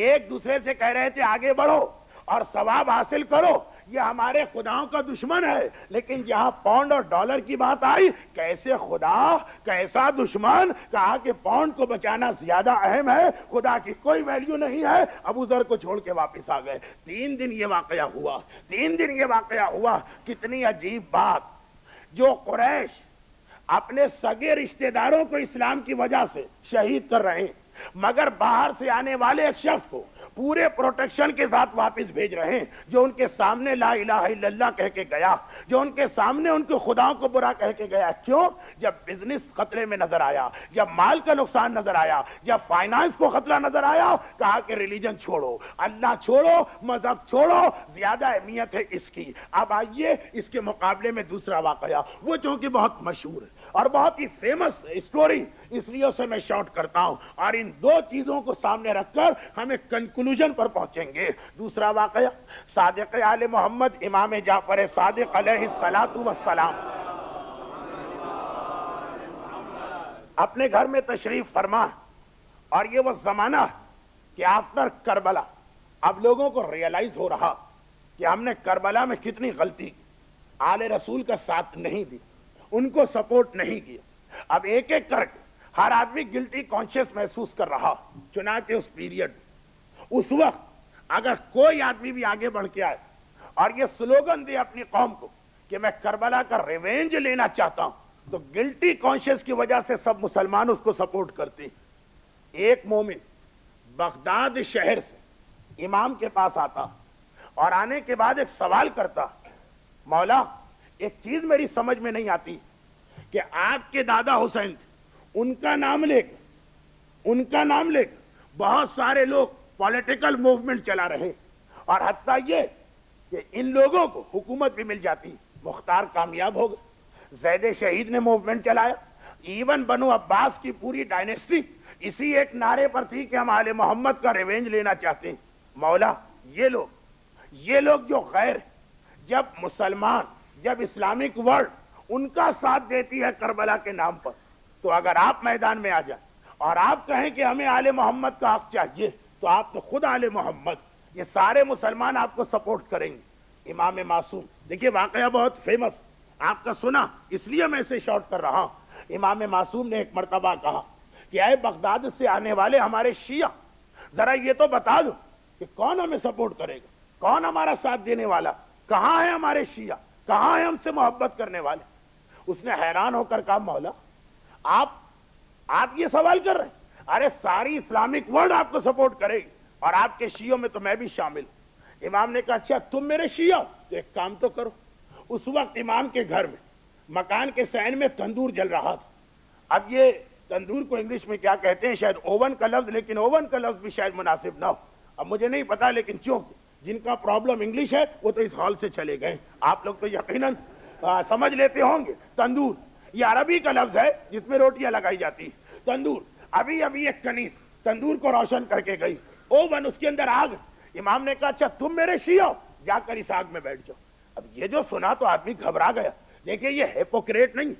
ایک دوسرے سے کہہ رہے تھے آگے بڑھو اور ثواب حاصل کرو، یہ ہمارے خداؤں کا دشمن ہے، لیکن جہاں پاؤنڈ اور ڈالر کی بات آئی، کیسے خدا کیسا دشمن، کہا کہ پاؤنڈ کو بچانا زیادہ اہم ہے، خدا کی کوئی ویلیو نہیں ہے، ابو ذر کو چھوڑ کے واپس آ گئے۔ 3 دن یہ واقعہ ہوا، 3 دن یہ واقعہ ہوا۔ کتنی عجیب بات، جو قریش اپنے سگے رشتہ داروں کو اسلام کی وجہ سے شہید کر رہے ہیں، مگر باہر سے آنے والے ایک شخص کو پورے پروٹیکشن کے ساتھ واپس بھیج رہے ہیں، جو ان کے سامنے لا الہ الا اللہ کہہ کے گیا، جو ان کے سامنے ان کے خداؤں کو برا کہہ کے گیا۔ کیوں؟ جب بزنس خطرے میں نظر آیا، جب مال کا نقصان نظر آیا، جب فائنانس کو خطرہ نظر آیا، کہا کہ ریلیجن چھوڑو، اللہ چھوڑو، مذہب چھوڑو، زیادہ اہمیت ہے اس کی۔ اب آئیے اس کے مقابلے میں دوسرا واقعہ، وہ چونکہ بہت مشہور ہے اور بہت ہی فیمس اسٹوری، اس لیے اسے میں شارٹ کرتا ہوں، اور ان 2 چیزوں کو سامنے رکھ کر ہمیں کنکلوژن پر پہنچیں گے۔ دوسرا واقعہ، صادق آل محمد امام جعفر صادق علیہ الصلاۃ والسلام اپنے گھر میں تشریف فرما، اور یہ وہ زمانہ کہ آفٹر کربلا اب لوگوں کو ریئلائز ہو رہا کہ ہم نے کربلا میں کتنی غلطی کی، آل رسول کا ساتھ نہیں دی، ان کو سپورٹ نہیں کیا۔ اب ایک ایک کر کے ہر آدمی گلٹی کانشیس محسوس کر رہا۔ چنانچہ اس پیریڈ، اس وقت اگر کوئی آدمی بھی آگے بڑھ کے آئے اور یہ سلوگن دے اپنی قوم کو کہ میں کربلا کا ریونج لینا چاہتا ہوں، تو گلٹی کانشیس کی وجہ سے سب مسلمان اس کو سپورٹ کرتے ہیں۔ ایک مومن بغداد شہر سے امام کے پاس آتا اور آنے کے بعد ایک سوال کرتا، مولا ایک چیز میری سمجھ میں نہیں آتی کہ آپ کے دادا حسین تھے، ان کا نام لے کے بہت سارے لوگ پولیٹیکل موومنٹ چلا رہے، اور حتیٰ یہ کہ ان لوگوں کو حکومت بھی مل جاتی۔ مختار کامیاب ہو گئے، زید شہید نے موومنٹ چلایا، ایون بنو عباس کی پوری ڈائنیسٹی اسی ایک نعرے پر تھی کہ ہم آل محمد کا ریونج لینا چاہتے ہیں۔ مولا یہ لوگ جو غیر، جب مسلمان، جب اسلامک ورلڈ ان کا ساتھ دیتی ہے کربلا کے نام پر، تو اگر آپ میدان میں آ جائیں اور آپ کہیں کہ ہمیں آل محمد کا حق چاہیے، تو آپ تو خود آل محمد، یہ سارے مسلمان آپ کو سپورٹ کریں گے۔ امام معصوم، دیکھیے واقعہ بہت فیمس، آپ کا سنا، اس لیے میں اسے شارٹ کر رہا ہوں۔ امام معصوم نے ایک مرتبہ کہا کہ اے بغداد سے آنے والے ہمارے شیعہ، ذرا یہ تو بتا دو کہ کون ہمیں سپورٹ کرے گا، کون ہمارا ساتھ دینے والا، کہاں ہے ہمارے شیعہ، کہاں ہے ہم سے محبت کرنے والے۔ اس نے حیران ہو کر کہا، مولا آپ یہ سوال کر رہے ہیں، ارے ساری اسلامک ورلڈ آپ کو سپورٹ کرے گی، اور آپ کے شیعوں میں تو میں بھی شامل ہوں۔ امام نے کہا اچھا تم میرے شیعہ ہو، تو ایک کام تو کرو۔ اس وقت امام کے گھر میں مکان کے سین میں تندور جل رہا تھا۔ اب یہ تندور کو انگلش میں کیا کہتے ہیں، شاید اوون کا لفظ، لیکن اوون کا لفظ بھی شاید مناسب نہ ہو، اب مجھے نہیں پتا، لیکن چونکہ جن کا پرابلم انگلش ہے وہ تو اس ہال سے چلے گئے، آپ لوگ تو یقیناً سمجھ لیتے ہوں گے۔ تندور یہ عربی کا لفظ ہے جس میں روٹیاں لگائی جاتی ہیں۔ تندور، ابھی ایک کنیز تندور کو روشن کر کے گئی، اوون اس کے اندر آگ۔ امام نے کہا اچھا تم میرے شیعہ ہو، جا کر اس آگ میں بیٹھ جاؤ۔ اب یہ جو سنا تو آدمی گھبرا گیا۔ دیکھیں یہ ہیپوکریٹ نہیں،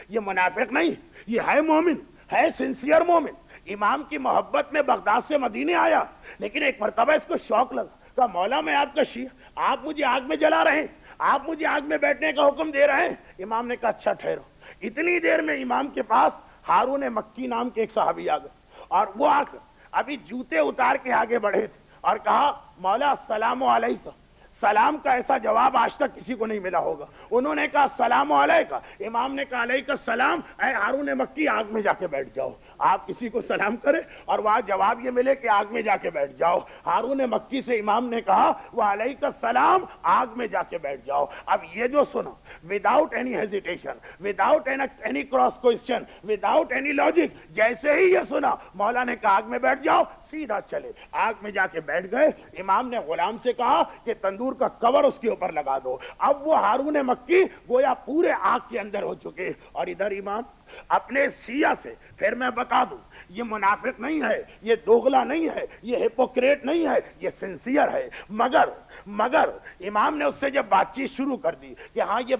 یہ منافق نہیں، یہ ہے مومن، ہے سنسیئر مومن، امام کی محبت میں بغداد سے مدینے آیا، لیکن ایک مرتبہ اس کو شوق لگا، کہا مولا میں آپ کا شیعہ، آپ مجھے آگ میں جلا رہے ہیں، آپ مجھے آگ میں بیٹھنے کا حکم دے رہے ہیں۔ امام نے کہا اچھا ٹھہرو۔ اتنی دیر میں امام کے پاس ہارون مکی نام کے ایک صحابی آ گئے، اور وہ آ کر ابھی جوتے اتار کے آگے بڑھے تھے اور کہا مولا السلام علیکم۔ سلام کا ایسا جواب آج تک کسی کو نہیں ملا ہوگا۔ انہوں نے کہا السلام علیکم، امام نے کہا علیکم السلام، اے ہارون مکی آگ میں جا کے بیٹھ جاؤ۔ آپ کسی کو سلام کرے اور وہاں جواب یہ ملے کہ آگ میں جا کے بیٹھ جاؤ۔ ہارون مکی سے امام نے کہا وعلیکم السلام، آگ میں جا کے بیٹھ جاؤ۔ اب یہ جو سنا، without any hesitation, without any cross question, without any logic, جیسے ہی یہ سنا مولا نے کہا آگ میں بیٹھ جاؤ، سیدھا چلے آگ میں جا کے بیٹھ گئے۔ امام نے غلام سے کہا کہ تندور کا کور اس کے اوپر لگا دو۔ اب وہ ہارون مکی گویا پورے آگ کے اندر ہو چکے، اور ادھر امام اپنے شیعہ سے، پھر میں بتا دوں یہ منافق نہیں ہے، یہ دوغلا نہیں ہے، یہ ہیپوکریٹ نہیں ہے، یہ سنسیئر ہے۔ مگر امام نے اس سے جب بات چیت شروع کر دی کہ ہاں یہ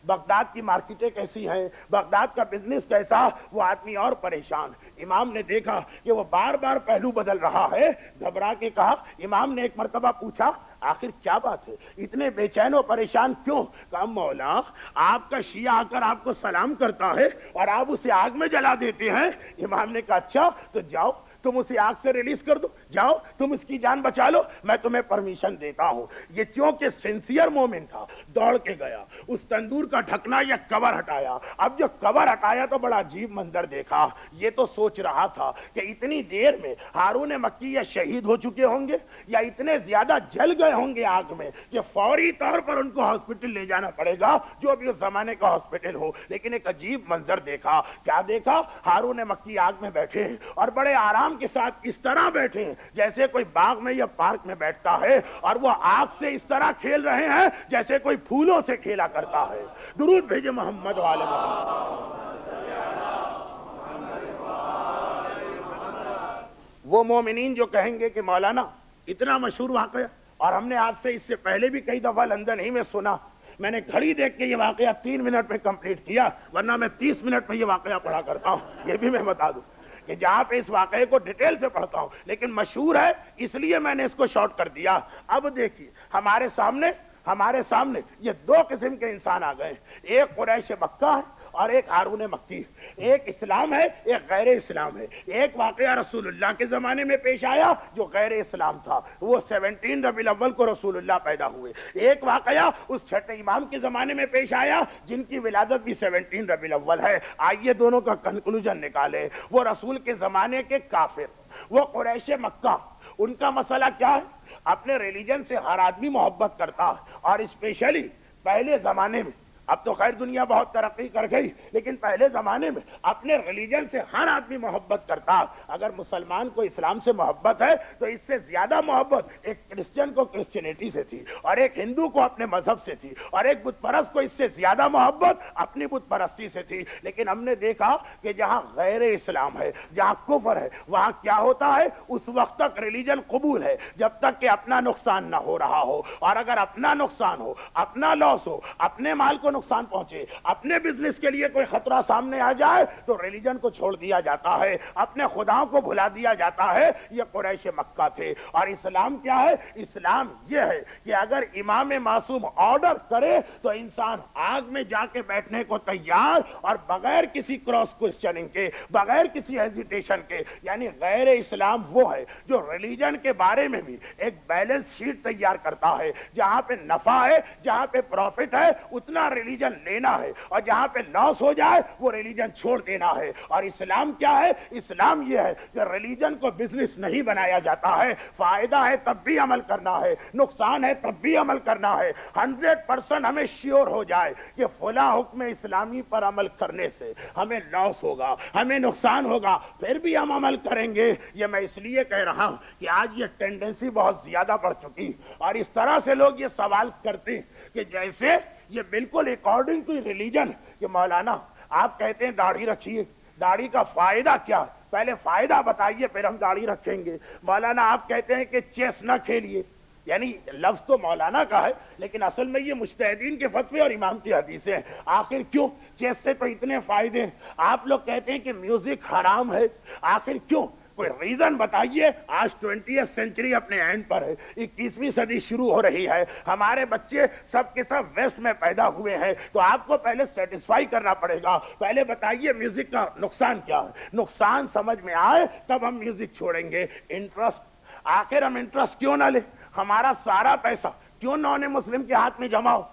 بغداد کی مارکیٹیں کیسی ہیں، بغداد کا بزنس کیسا، وہ آدمی اور پریشان۔ امام نے دیکھا کہ وہ بار بار پہلو بدل رہا ہے، گھبرا کے کہا، امام نے ایک مرتبہ پوچھا آخر کیا بات ہے، اتنے بے چین و پریشان کیوں؟ کہا مولا آپ کا شیعہ آ کر آپ کو سلام کرتا ہے اور آپ اسے آگ میں جلا دیتے ہیں۔ امام نے کہا اچھا تو جاؤ تم اسے آگ سے ریلیز کر دو، جاؤ تم اس کی جان بچا لو، میں تمہیں پرمیشن دیتا ہوں۔ یہ چونکہ سنسیئر مومن تھا، دوڑ کے گیا، اس تندور کا ڈھکنا یا کور ہٹایا۔ اب جو کور ہٹایا تو بڑا عجیب منظر دیکھا، یہ تو سوچ رہا تھا کہ اتنی دیر میں ہارون مکی یا شہید ہو چکے ہوں گے یا اتنے زیادہ جل گئے ہوں گے آگ میں کہ فوری طور پر ان کو ہاسپٹل لے جانا پڑے گا، جو بھی اس زمانے کا ہاسپٹل ہو۔ لیکن ایک عجیب منظر دیکھا، کیا دیکھا؟ ہارون مکی آگ میں بیٹھے اور بڑے آرام کے ساتھ اس طرح بیٹھے ہیں جیسے کوئی باغ میں یا پارک میں بیٹھتا ہے، اور وہ آگ سے اس طرح کھیل رہے ہیں جیسے کوئی پھولوں سے کھیلا کرتا ہے۔ درود بھیجے محمد والے محمد۔ وہ مومنین جو کہیں گے کہ مولانا اتنا مشہور واقعہ، اور ہم نے آپ سے اس سے پہلے بھی کئی دفعہ لندن ہی میں سنا، میں نے گھڑی دیکھ کے یہ واقعہ 3 منٹ میں کمپلیٹ کیا، ورنہ میں 30 منٹ میں یہ واقعہ پڑھا کرتا ہوں۔ یہ بھی میں بتا دوں کہ جہاں پہ اس واقعے کو ڈیٹیل سے پڑھتا ہوں، لیکن مشہور ہے اس لیے میں نے اس کو شارٹ کر دیا۔ اب دیکھیے ہمارے سامنے یہ 2 قسم کے انسان آ گئے، ایک قریش مکہ ہے اور ایک ہارون مکی، ایک اسلام ہے ایک غیر اسلام ہے۔ ایک واقعہ رسول اللہ کے زمانے میں پیش آیا جو غیر اسلام تھا، وہ 17 ربیع الاول کو رسول اللہ پیدا ہوئے۔ ایک واقعہ اس چھٹے امام کے زمانے میں پیش آیا جن کی ولادت بھی 17 ربیع الاول ہے۔ آئیے دونوں کا کنکلوژن نکالے۔ وہ رسول کے زمانے کے کافر، وہ قریش مکہ، ان کا مسئلہ کیا ہے؟ اپنے ریلیجن سے ہر آدمی محبت کرتا ہے، اور اسپیشلی پہلے زمانے میں، اب تو خیر دنیا بہت ترقی کر گئی، لیکن پہلے زمانے میں اپنے ریلیجن سے ہر آدمی محبت کرتا۔ اگر مسلمان کو اسلام سے محبت ہے تو اس سے زیادہ محبت ایک کرسچن کو کرسچینٹی سے تھی، اور ایک ہندو کو اپنے مذہب سے تھی، اور ایک بت پرست کو اس سے زیادہ محبت اپنی بت پرستی سے تھی۔ لیکن ہم نے دیکھا کہ جہاں غیر اسلام ہے، جہاں کفر ہے، وہاں کیا ہوتا ہے؟ اس وقت تک ریلیجن قبول ہے جب تک کہ اپنا نقصان نہ ہو رہا ہو، اور اگر اپنا نقصان ہو، اپنا لاس ہو، اپنے مال کو نقصان پہنچے، اپنے بزنس کے لیے کوئی خطرہ سامنے آ جائے تو ریلیجن کو چھوڑ دیا جاتا ہے، اپنے خداؤں کو بھلا دیا جاتا ہے۔ یہ قریش مکہ تھے۔ اور اسلام کیا ہے؟ اسلام یہ ہے کہ اگر امام معصوم آرڈر کرے تو انسان آگ میں جا کے بیٹھنے کو تیار، اور بغیر کسی کراس کوسچننگ کے، بغیر کسی ہیزیٹیشن کے۔ یعنی غیر اسلام وہ ہے جو ریلیجن کے بارے میں بھی ایک بیلنس شیٹ تیار کرتا ہے، جہاں پہ نفع ہے، جہاں پہ پروفٹ ہے اتنا ریلیجن لینا ہے، اور جہاں پہ لاس ہو جائے وہ ریلیجن چھوڑ دینا ہے۔ اور اسلام کیا ہے؟ اسلام یہ ہے کہ ریلیجن کو بزنس نہیں بنایا جاتا ہے، فائدہ ہے تب بھی عمل کرنا ہے، نقصان ہے تب بھی عمل کرنا ہے۔ 100% ہمیں شیور ہو جائے کہ فلاں حکم اسلامی پر عمل کرنے سے ہمیں لاس ہوگا، ہمیں نقصان ہوگا، پھر بھی ہم عمل کریں گے۔ یہ میں اس لیے کہہ رہا ہوں کہ آج یہ ٹینڈنسی بہت زیادہ بڑھ چکی، اور اس طرح سے لوگ یہ سوال کرتے ہیں کہ جیسے یہ بالکل اکارڈنگ ٹو ریلیجن کہ مولانا آپ کہتے ہیں داڑھی رکھیے، داڑھی کا فائدہ کیا؟ پہلے فائدہ بتائیے پھر ہم داڑھی رکھیں گے۔ مولانا آپ کہتے ہیں کہ چیس نہ کھیلیے، یعنی لفظ تو مولانا کا ہے لیکن اصل میں یہ مجتہدین کے فتوے اور امام کی حدیثیں ہیں۔ آخر کیوں؟ چیس سے تو اتنے فائدے ہیں۔ آپ لوگ کہتے ہیں کہ میوزک حرام ہے، آخر کیوں؟ کوئی ریزن بتائیے۔ آج 20th سینچری اپنے اینڈ پر ہے، 21ویں صدی شروع ہو رہی ہے، ہمارے بچے سب کے سب ویسٹ میں پیدا ہوئے ہیں، تو آپ کو پہلے سیٹسفائی کرنا پڑے گا۔ پہلے بتائیے میوزک کا نقصان کیا ہے؟ نقصان سمجھ میں آئے تب ہم میوزک چھوڑیں گے۔ انٹرسٹ، آخر ہم انٹرسٹ کیوں نہ لیں؟ ہمارا سارا پیسہ کیوں نان مسلم کے ہاتھ میں جمع ہو؟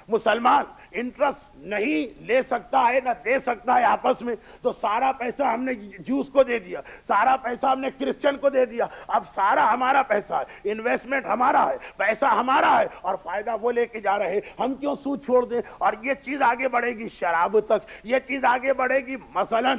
مسلمان انٹرسٹ نہیں لے سکتا ہے نہ دے سکتا ہے آپس میں، تو سارا پیسہ ہم نے جوس کو دے دیا، سارا پیسہ ہم نے کرسچن کو دے دیا، اب سارا ہمارا پیسہ ہے، انویسٹمنٹ ہمارا ہے، پیسہ ہمارا ہے، اور فائدہ وہ لے کے جا رہے، ہم کیوں سود چھوڑ دیں؟ اور یہ چیز آگے بڑھے گی شراب تک، یہ چیز آگے بڑھے گی مثلا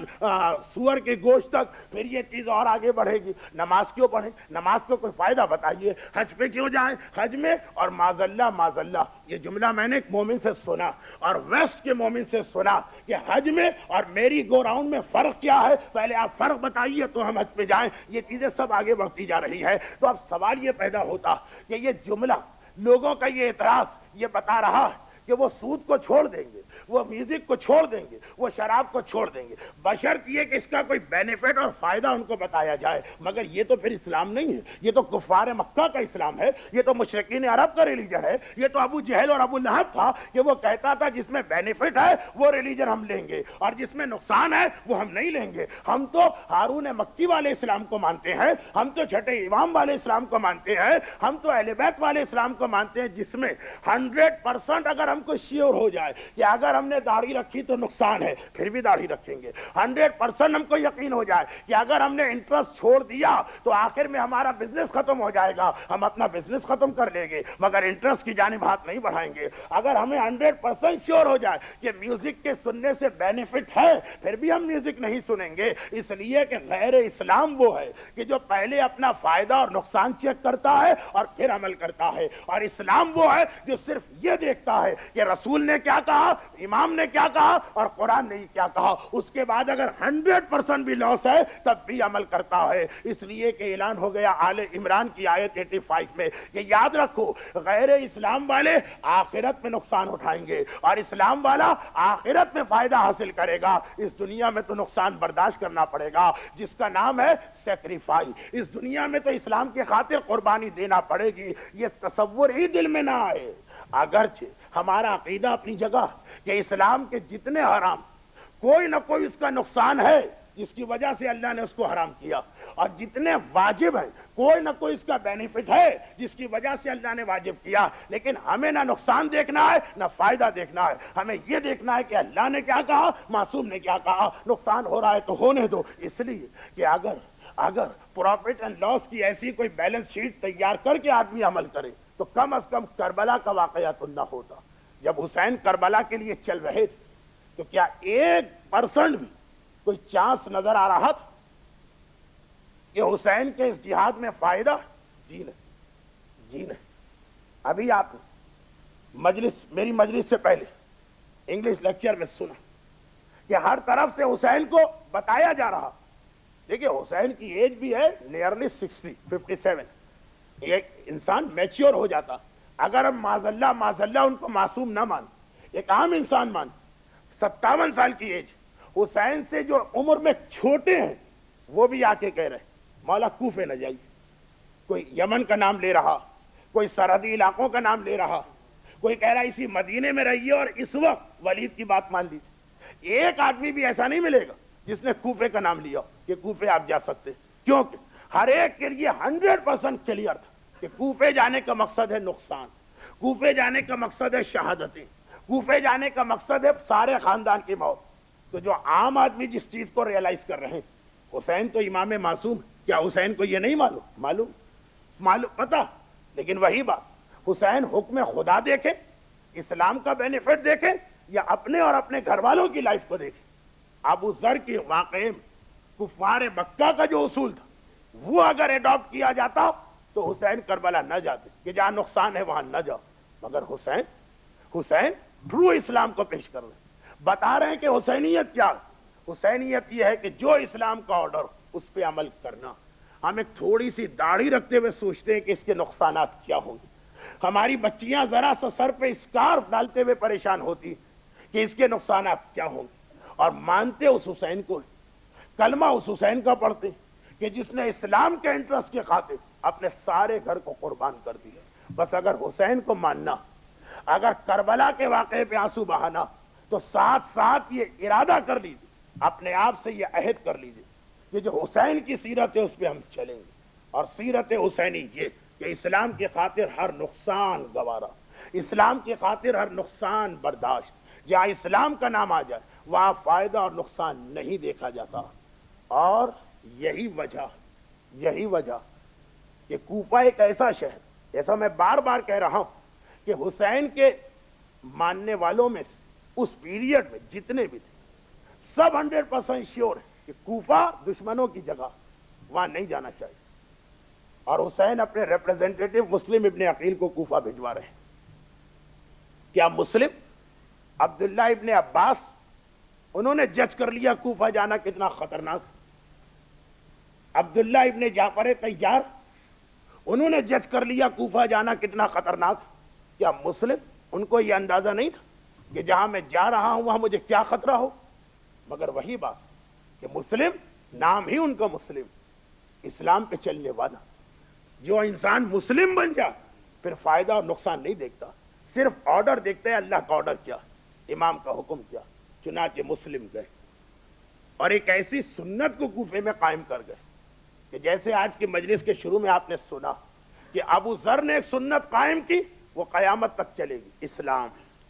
سور کے گوشت تک، پھر یہ چیز اور آگے بڑھے گی۔ نماز کیوں پڑھیں؟ نماز کو کوئی فائدہ بتائیے۔ حج پہ کیوں جائیں؟ حج میں، اور معاذ اللہ یہ جملہ میں نے ایک مومن سے سنا اور ویسٹ کے مومن سے سنا کہ حج میں اور میری گو راؤنڈ میں فرق کیا ہے؟ پہلے آپ فرق بتائیے تو ہم حج پہ جائیں۔ یہ چیزیں سب آگے بڑھتی جا رہی ہے، تو اب سوال یہ پیدا ہوتا کہ یہ جملہ، لوگوں کا یہ اعتراض یہ بتا رہا ہے کہ وہ سود کو چھوڑ دیں گے, وہ میوزک کو چھوڑ دیں گے, وہ شراب کو چھوڑ دیں گے, بشرط یہ کہ اس کا کوئی بینیفٹ اور فائدہ ان کو بتایا جائے. مگر یہ تو پھر اسلام نہیں ہے, یہ تو کفار مکہ کا اسلام ہے, یہ تو مشرکین عرب کا ریلیجن ہے. یہ تو ابو جہل اور ابو لہب تھا کہ وہ کہتا تھا جس میں بینیفٹ ہے وہ ریلیجن ہم لیں گے اور جس میں نقصان ہے وہ ہم نہیں لیں گے. ہم تو ہارون مکی والے اسلام کو مانتے ہیں, ہم تو چھٹے امام والے اسلام کو مانتے ہیں, ہم تو اہل بیت والے اسلام کو مانتے ہیں, جس میں 100% اگر ہم کو شیور ہو جائے کہ اگر ہم نے داڑھی رکھی تو نقصان ہے, پھر بھی داڑھی رکھیں گے. 100% ہم کو یقین ہو جائے کہ اگر ہم نے انٹرسٹ چھوڑ دیا تو آخر میں ہمارا بزنس ختم ہو جائے گا, ہم اپنا بزنس ختم کر لیں گے, مگر انٹرسٹ کی جانب ہاتھ نہیں بڑھائیں گے. اگر ہمیں 100% شیور ہو جائے کہ میوزک کے سننے سے بینیفٹ ہے, پھر بھی ہم میوزک نہیں سنیں گے. اس لیے کہ غیر اسلام وہ ہے کہ جو پہلے اپنا فائدہ اور نقصان چیک کرتا ہے اور پھر عمل کرتا ہے, اور اسلام وہ ہے جو صرف یہ دیکھتا ہے کہ رسول نے کیا کہا, امام نے کیا کہا اور قرآن نے کیا کہا, اس کے بعد اگر 100% بھی لاس ہے تب بھی عمل کرتا ہے. اس لیے کہ اعلان ہو گیا آل عمران کی آیت 85 میں کہ یاد رکھو غیر اسلام والے آخرت میں نقصان اٹھائیں گے اور اسلام والا آخرت میں فائدہ حاصل کرے گا. اس دنیا میں تو نقصان برداشت کرنا پڑے گا جس کا نام ہے سیکریفائی. اس دنیا میں تو اسلام کی خاطر قربانی دینا پڑے گی. یہ تصور ہی دل میں نہ آئے, اگرچہ ہمارا عقیدہ اپنی جگہ کہ اسلام کے جتنے حرام کوئی نہ کوئی اس کا نقصان ہے جس کی وجہ سے اللہ نے اس کو حرام کیا, اور جتنے واجب ہیں کوئی نہ کوئی اس کا بینیفٹ ہے جس کی وجہ سے اللہ نے واجب کیا. لیکن ہمیں نہ نقصان دیکھنا ہے نہ فائدہ دیکھنا ہے, ہمیں یہ دیکھنا ہے کہ اللہ نے کیا کہا, معصوم نے کیا کہا. نقصان ہو رہا ہے تو ہونے دو, اس لیے کہ اگر پروفٹ اینڈ لاس کی ایسی کوئی بیلنس شیٹ تیار کر کے آدمی عمل کرے تو کم از کم کربلا کا واقعہ تو نہ ہوتا. جب حسین کربلا کے لیے چل رہے تھے تو کیا 1% بھی کوئی چانس نظر آ رہا تھا کہ حسین کے اس جہاد میں فائدہ؟ جی نہیں. ابھی آپ میری مجلس سے پہلے انگلش لیکچر میں سنا کہ ہر طرف سے حسین کو بتایا جا رہا. دیکھیں حسین کی ایج بھی ہے نیئرلی 57. ایک انسان میچیور ہو جاتا اگر ہم معاذ اللہ ان کو معصوم نہ مان, ایک عام انسان مان. 57 سال کی ایج, حسین سے جو عمر میں چھوٹے ہیں وہ بھی آ کے کہہ رہے مولا کوفے نہ جائیے. کوئی یمن کا نام لے رہا, کوئی سرحدی علاقوں کا نام لے رہا, کوئی کہہ رہا اسی مدینے میں رہیے اور اس وقت ولید کی بات مان لیجیے. ایک آدمی بھی ایسا نہیں ملے گا جس نے کوفے کا نام لیا کہ کوفے آپ جا سکتے, کیونکہ ہر ایک کے لیے 100% کلیئر تھا کہ کوفے جانے کا مقصد ہے نقصان, کوفے جانے کا مقصد ہے شہادتیں, کوفے جانے کا مقصد ہے سارے خاندان کی موت. تو جو عام آدمی جس چیز کو ریئلائز کر رہے ہیں, حسین تو امام معصوم, کیا حسین کو یہ نہیں معلوم پتا. لیکن وہی بات, حسین حکم خدا دیکھے, اسلام کا بینیفٹ دیکھے یا اپنے اور اپنے گھر والوں کی لائف کو دیکھے. ابو ذر کے واقعے میں کفار مکہ کا جو اصول تھا وہ اگر اڈاپٹ کیا جاتا تو حسین کربلا نہ جاتے کہ جہاں نقصان ہے وہاں نہ جاؤ. مگر حسین ٹرو اسلام کو پیش کر رہے ہیں, بتا رہے ہیں کہ حسینیت کیا ہے. حسینیت یہ ہے کہ جو اسلام کا آرڈر اس پہ عمل کرنا. ہم ایک تھوڑی سی داڑھی رکھتے ہوئے سوچتے ہیں کہ اس کے نقصانات کیا ہوں گے. ہماری بچیاں ذرا سا سر پہ اسکارف ڈالتے ہوئے پریشان ہوتی کہ اس کے نقصانات کیا ہوں گے, اور مانتے اس حسین کو, کلمہ اس حسین کا پڑھتے کہ جس نے اسلام کے انٹرسٹ کے خاطر اپنے سارے گھر کو قربان کر دیا. بس اگر حسین کو ماننا, اگر کربلا کے واقعے پہ آنسو بہانا, تو ساتھ ساتھ یہ ارادہ کر لیجیے, اپنے آپ سے یہ عہد کر لیجیے کہ جو حسین کی سیرت ہے اس پہ ہم چلیں گے. اور سیرت حسینی یہ کہ اسلام کی خاطر ہر نقصان گوارا, اسلام کی خاطر ہر نقصان برداشت. جہاں اسلام کا نام آ جائے وہاں فائدہ اور نقصان نہیں دیکھا جاتا. اور یہی وجہ کہ کوفہ ایک ایسا شہر, ایسا میں بار بار کہہ رہا ہوں کہ حسین کے ماننے والوں میں اس پیریڈ میں جتنے بھی تھے سب 100% شیور ہے کہ کوفہ دشمنوں کی جگہ, وہاں نہیں جانا چاہیے. اور حسین اپنے ریپرزینٹیٹو مسلم ابن عقیل کو کوفہ بھجوا رہے ہیں. کیا مسلم عبداللہ ابن عباس انہوں نے جج کر لیا کوفہ جانا کتنا خطرناک؟ عبداللہ ابن جعفر طیار انہوں نے جج کر لیا کوفہ جانا کتنا خطرناک؟ کیا مسلم ان کو یہ اندازہ نہیں تھا کہ جہاں میں جا رہا ہوں وہاں مجھے کیا خطرہ ہو، مگر وہی بات کہ مسلم، نام ہی ان کا مسلم، اسلام پہ چلنے والا۔ جو انسان مسلم بن جا پھر فائدہ اور نقصان نہیں دیکھتا، صرف آرڈر دیکھتا ہے، اللہ کا آرڈر کیا، امام کا حکم کیا۔ چنانچہ مسلم گئے اور ایک ایسی سنت کو کوفے میں قائم کر گئے کہ جیسے آج کی مجلس کے شروع میں آپ نے سنا کہ ابو ذر نے ایک سنت قائم کی، وہ قیامت تک چلے گی، اسلام،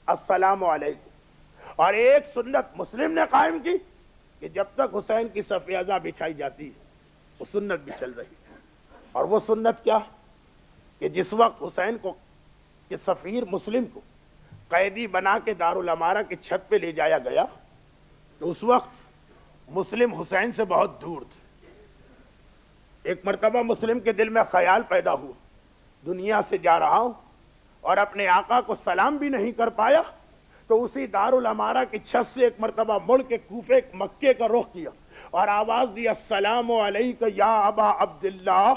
السلام علیکم۔ اور ایک سنت مسلم نے قائم کی کہ جب تک حسین کی صف اعضا بچھائی جاتی ہے وہ سنت بھی چل رہی ہے۔ اور وہ سنت کیا کہ جس وقت حسین کو کہ سفیر مسلم کو قیدی بنا کے دارالامارہ کی چھت پہ لے جایا گیا تو اس وقت مسلم حسین سے بہت دور تھے۔ ایک مرتبہ مسلم کے دل میں خیال پیدا ہوا، دنیا سے جا رہا ہوں اور اپنے آقا کو سلام بھی نہیں کر پایا، تو اسی دارالامارہ کی چھت سے ایک مرتبہ مڑ کے کوفے مکے کا رخ کیا اور آواز دی، السلام علیک یا ابا عبداللہ۔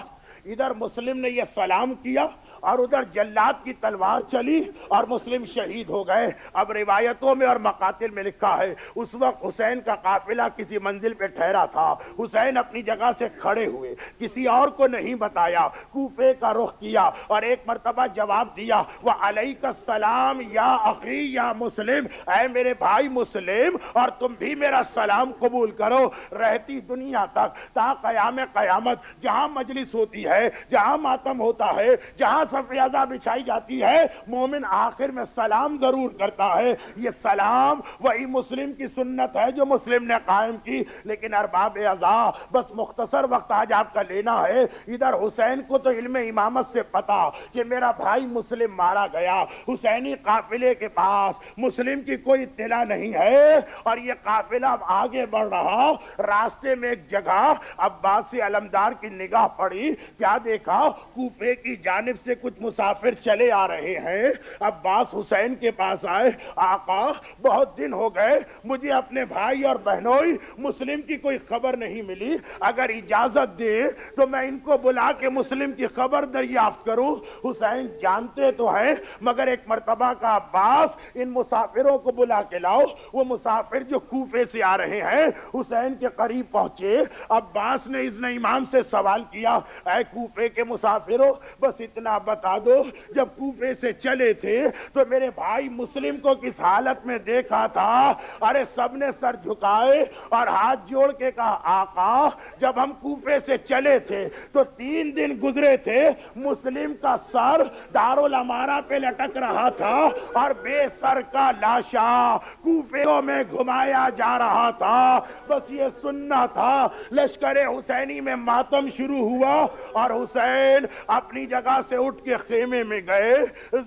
ادھر مسلم نے یہ سلام کیا اور ادھر جلاد کی تلوار چلی اور مسلم شہید ہو گئے۔ اب روایتوں میں اور مقاتل میں لکھا ہے اس وقت حسین کا قافلہ کسی منزل پہ ٹھہرا تھا، حسین اپنی جگہ سے کھڑے ہوئے، کسی اور کو نہیں بتایا، کوفے کا رخ کیا اور ایک مرتبہ جواب دیا، وعلیک السلام یا اخی یا مسلم، اے میرے بھائی مسلم اور تم بھی میرا سلام قبول کرو۔ رہتی دنیا تک تا قیام قیامت جہاں مجلس ہوتی ہے، جہاں ماتم ہوتا ہے، جہاں صف اعضا بچھائی جاتی ہے، مومن آخر میں سلام ضرور کرتا ہے۔ یہ سلام وہی مسلم کی سنت ہے جو مسلم نے قائم کی۔ لیکن ارباب اعضا، بس مختصر وقت آج آپ کا لینا ہے، ادھر حسین کو تو علم امامت سے پتا کہ میرا بھائی مسلم مارا گیا، حسینی قافلے کے پاس مسلم کی کوئی اطلاع نہیں ہے اور یہ قافلہ اب آگے بڑھ رہا۔ راستے میں ایک جگہ عباسی علمدار کی نگاہ پڑی، کیا دیکھا، کوفے کی جانب سے کچھ مسافر چلے آ رہے ہیں۔ عباس حسین کے پاس آئے، آقا بہت دن ہو گئے، مجھے اپنے بھائی اور بہنوئی مسلم کی کوئی خبر نہیں ملی، اگر اجازت دے تو میں ان کو بلا کے مسلم کی خبر دریافت کروں۔ حسین جانتے تو ہیں مگر ایک مرتبہ کا عباس ان مسافروں کو بلا کے لاؤ۔ وہ مسافر جو کوفے سے آ رہے ہیں حسین کے قریب پہنچے، عباس نے اذن امام سے سوال کیا، اے کوفے کے مسافروں بس اتنا بتا دو، جب کوفے سے چلے تھے تو میرے بھائی مسلم کو کس حالت میں دیکھا تھا؟ ارے سب نے سر جھکائے اور ہاتھ جوڑ کے کہا، آقا جب ہم کوفے سے چلے تھے تو 3 دن گزرے تھے، مسلم کا سر دارالامارہ پہ لٹک رہا تھا اور بے سر کا لاشا کوفے میں گھمایا جا رہا تھا۔ بس یہ سننا تھا۔ لشکر حسینی میں ماتم شروع ہوا اور حسین اپنی جگہ سے اٹھ کے خیمے میں گئے،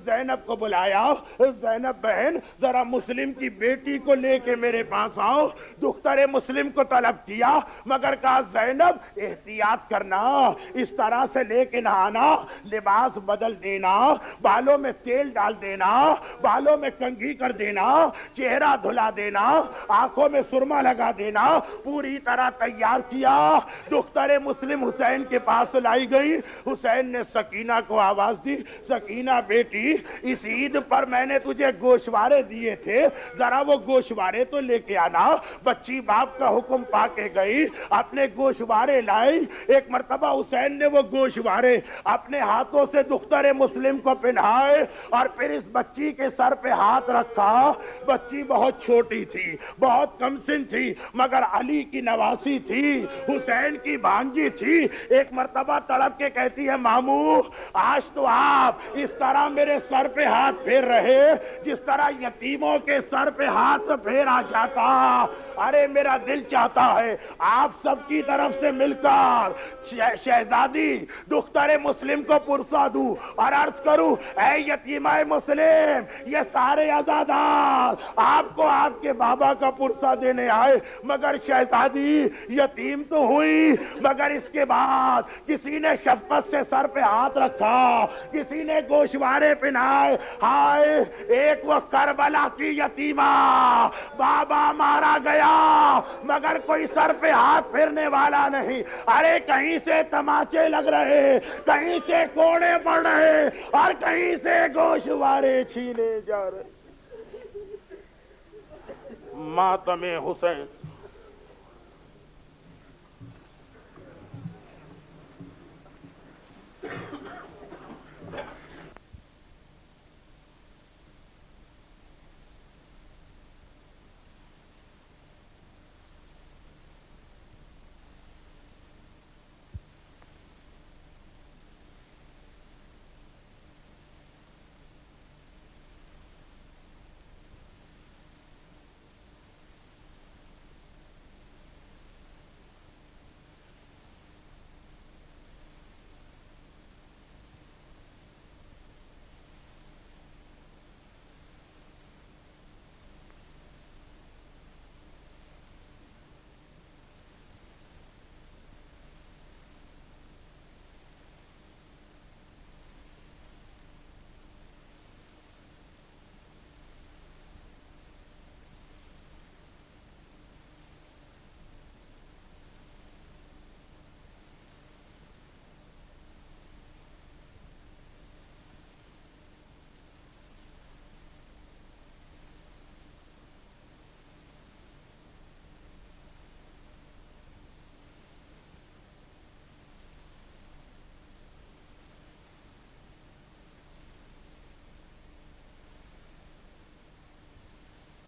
زینب کو بلایا، زینب بہن ذرا مسلم کی بیٹی کو لے کے میرے پاس آؤ۔ دختر مسلم کو طلب کیا مگر کہا، زینب احتیاط کرنا، اس طرح سے لے کے نہ آنا، لباس بدل دینا، بالوں میں تیل ڈال دینا، بالوں میں کنگھی کر دینا، چہرہ دھلا دینا، آنکھوں میں سرما لگا دینا، پوری طرح تیار کیا۔ دختر مسلم حسین کے پاس لائی گئی۔ حسین نے سکینہ کو آواز دی، سکینہ بیٹی اس عید پر میں نے تجھے گوشوارے دیے تھے، ذرا وہ گوشوارے تو لے کے آنا۔ بچی باپ کا حکم پا کے گئی، اپنے گوشوارے لائی۔ ایک مرتبہ حسین نے وہ گوشوارے اپنے ہاتھوں سے دختر مسلم کو پہنائے اور پھر اس بچی کے سر پہ ہاتھ رکھا۔ بچی بہت چھوٹی تھی، بہت کم سن تھی مگر علی کی نواسی تھی، حسین کی بھانجی تھی۔ ایک مرتبہ تڑپ کے کہتی ہے، مامو آج تو آپ اس طرح میرے سر پہ ہاتھ پھیر رہے جس طرح یتیموں کے سر پہ ہاتھ پھیرا جاتا۔ ارے میرا دل چاہتا ہے آپ سب کی طرف سے مل کر شہزادی دختر مسلم کو پرسا دوں اور عرض کروں، اے یتیمہ مسلم، یہ سارے عزادار آپ کو آپ کے بابا کا پرسا دینے آئے، مگر شہزادی یتیم تو ہوئی مگر اس کے بعد کسی نے شفقت سے سر پہ ہاتھ رکھا کسی نے گوشوارے پہنائے، ہائے ایک وہ کربلا کی یتیمہ، بابا مارا گیا مگر کوئی سر پہ ہاتھ پھرنے والا نہیں، ارے کہیں سے تماچے لگ رہے، کہیں سے کوڑے پڑ رہے اور کہیں سے گوشوارے چھینے جا رہے۔ ماتم حسین